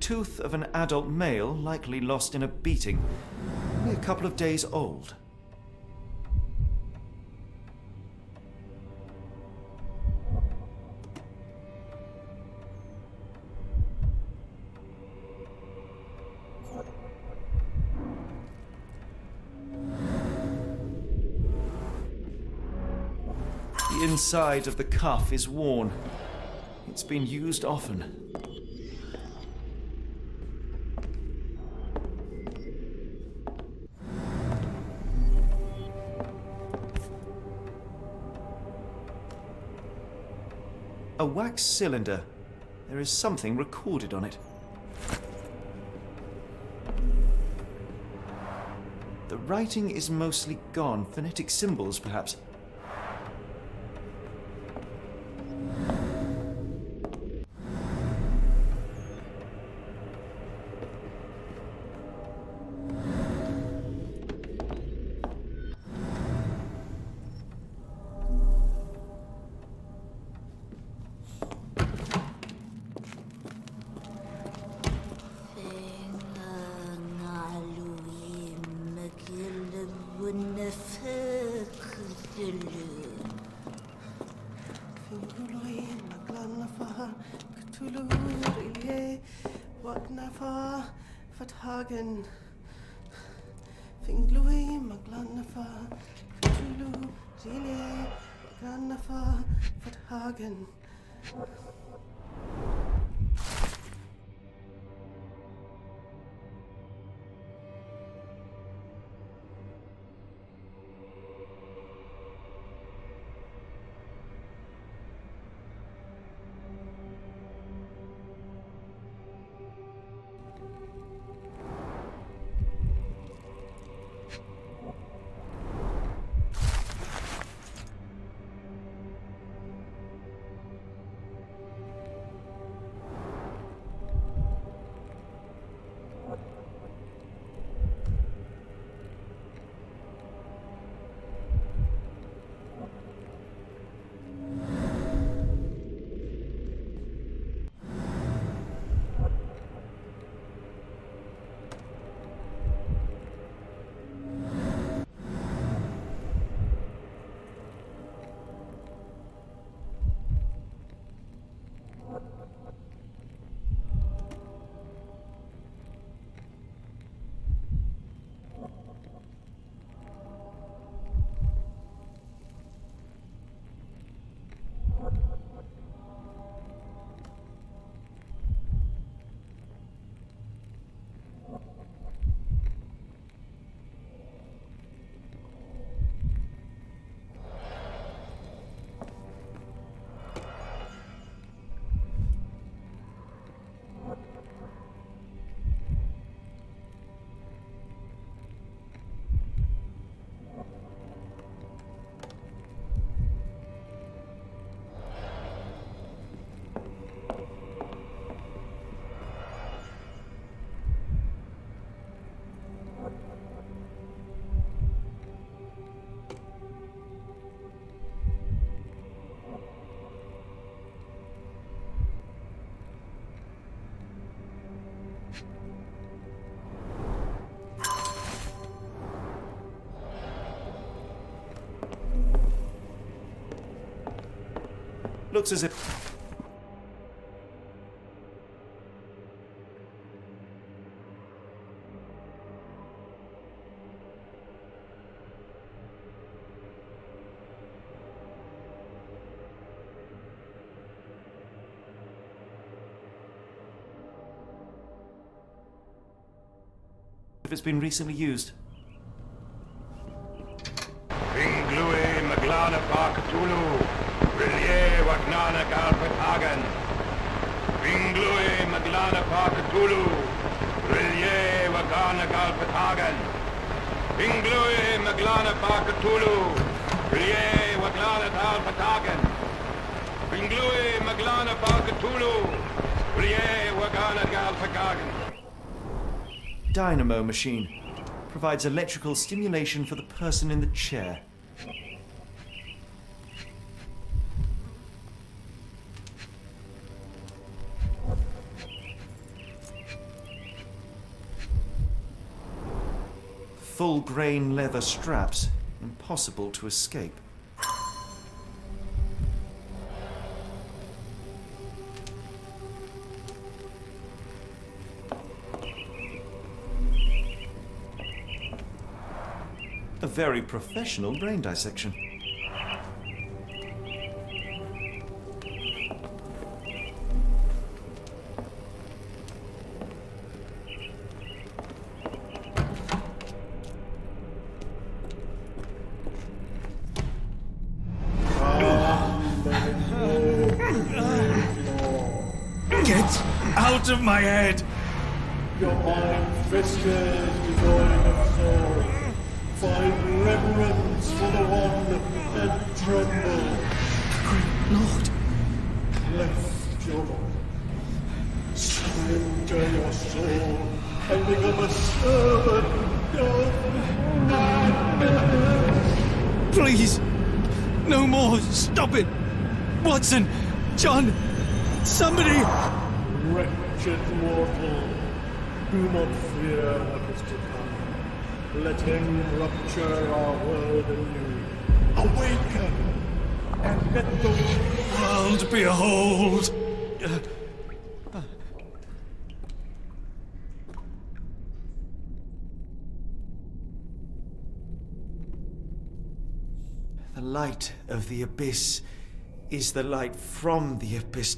tooth of an adult male, likely lost in a beating. Only a couple of days old. The inside of the cuff is worn. It's been used often. A wax cylinder. There is something recorded on it. The writing is mostly gone. Phonetic symbols, perhaps. Looks as if... it's been recently used. Ringlui Maglana Cthulhu, Rillier Wagnana Galpatagan. Ringlui Maglana Cthulhu, Rillier Wagana Galpatagan. Ringlui Maglana Cthulhu, Rillier Waglana Galpatagan. Ringlui Maglana Cthulhu, Rillier Wagana Galpatagan. Dynamo machine. Provides electrical stimulation for the person in the chair. full-grain leather straps. Impossible to escape. A very professional brain dissection. Get out of my head! Your mind festers devoid of soul. Find reverence for the one and tremble. Great Lord! Lift your voice. Surrender your soul and become a servant of Please! No more! Stop it! Watson! John! Somebody! Wretched mortal, do not fear what is to come. Let him rupture our world anew. Awaken, and let the world behold! The light of the abyss is the light from the abyss.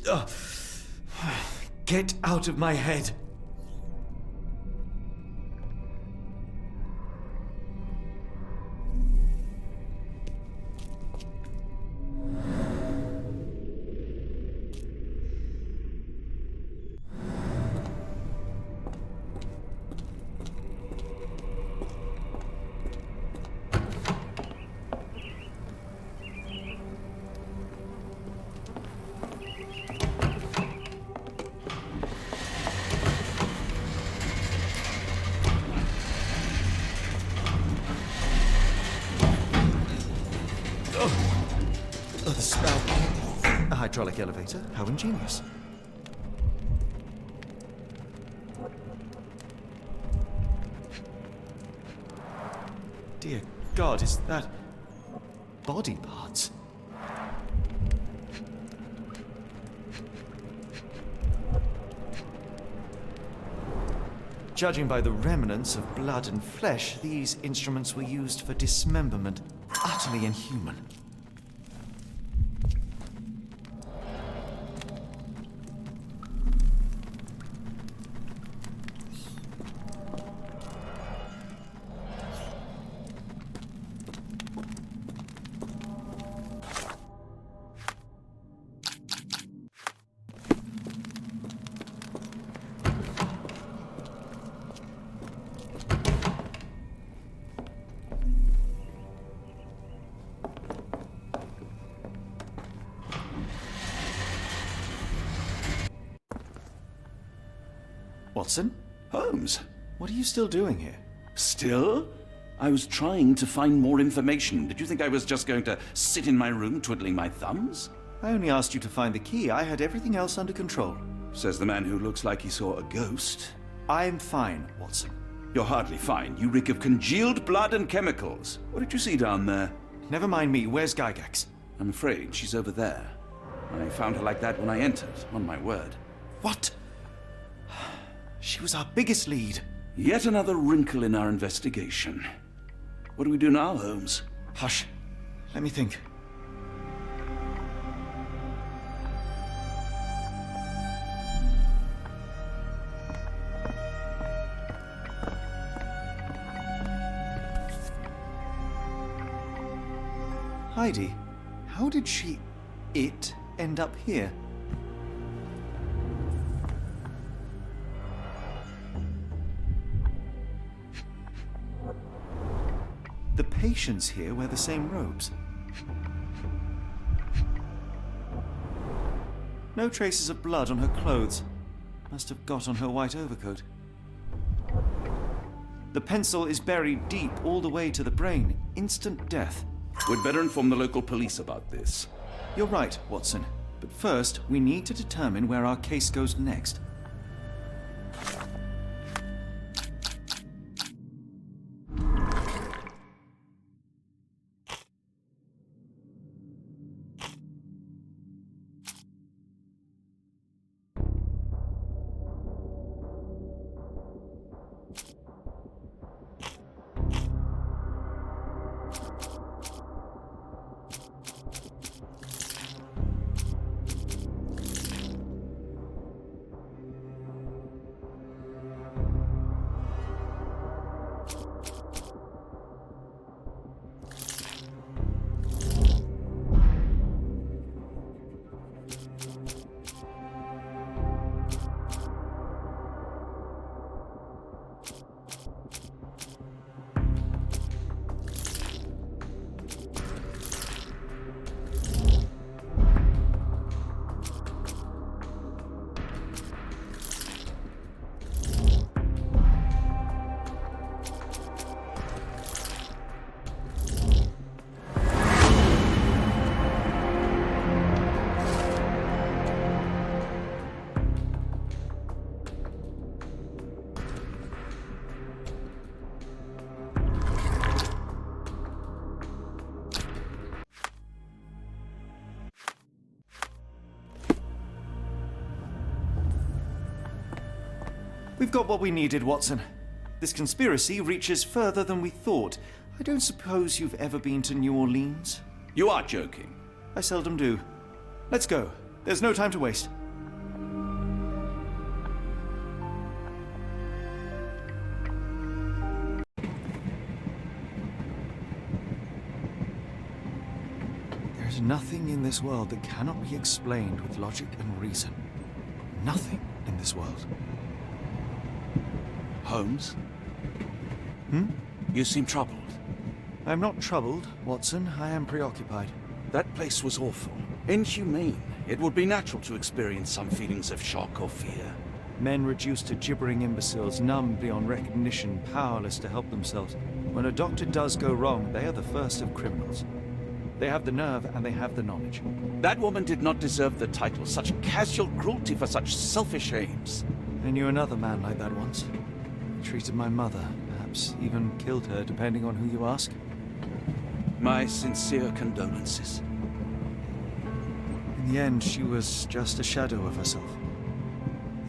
Get out of my head! The spout. A hydraulic elevator? How ingenious. Dear God, is that body parts? Judging by the remnants of blood and flesh, these instruments were used for dismemberment. Utterly inhuman. Watson? Holmes? What are you still doing here? Still? I was trying to find more information. Did you think I was just going to sit in my room twiddling my thumbs? I only asked you to find the key. I had everything else under control. Says the man who looks like he saw a ghost. I'm fine, Watson. You're hardly fine. You reek of congealed blood and chemicals. What did you see down there? Never mind me. Where's Gygax? I'm afraid she's over there. I found her like that when I entered, on my word. What? She was our biggest lead. Yet another wrinkle in our investigation. What do we do now, Holmes? Hush. Let me think. Heidi, how did it end up here? The patients here wear the same robes. No traces of blood on her clothes. Must have got on her white overcoat. The pencil is buried deep all the way to the brain. Instant death. We'd better inform the local police about this. You're right, Watson. But first, we need to determine where our case goes next. We've got what we needed, Watson. This conspiracy reaches further than we thought. I don't suppose you've ever been to New Orleans? You are joking. I seldom do. Let's go. There's no time to waste. There's nothing in this world that cannot be explained with logic and reason. Nothing in this world. Holmes? You seem troubled. I'm not troubled, Watson. I am preoccupied. That place was awful. Inhumane. It would be natural to experience some feelings of shock or fear. Men reduced to gibbering imbeciles, numb beyond recognition, powerless to help themselves. When a doctor does go wrong, they are the first of criminals. They have the nerve and they have the knowledge. That woman did not deserve the title. Such casual cruelty for such selfish aims. I knew another man like that once. He treated my mother, perhaps even killed her, depending on who you ask. My sincere condolences. In the end, she was just a shadow of herself.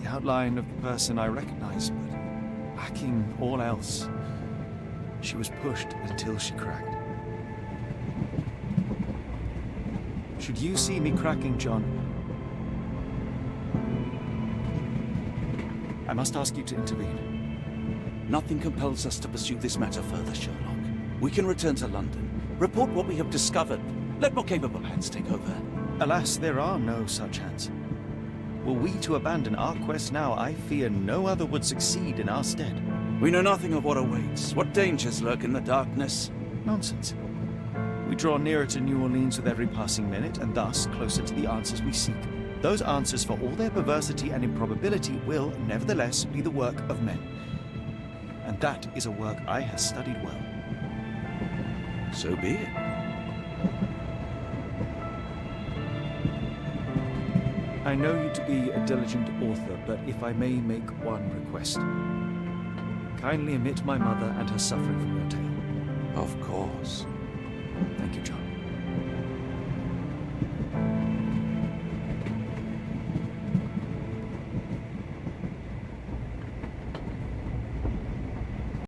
The outline of the person I recognized, but lacking all else. She was pushed until she cracked. Should you see me cracking, John, I must ask you to intervene. Nothing compels us to pursue this matter further, Sherlock. We can return to London, report what we have discovered. Let more capable hands take over. Alas, there are no such hands. Were we to abandon our quest now, I fear no other would succeed in our stead. We know nothing of what awaits. What dangers lurk in the darkness? Nonsense. We draw nearer to New Orleans with every passing minute, and thus closer to the answers we seek. Those answers, for all their perversity and improbability, will, nevertheless, be the work of men. And that is a work I have studied well. So be it. I know you to be a diligent author, but if I may make one request. Kindly omit my mother and her suffering from your tale. Of course.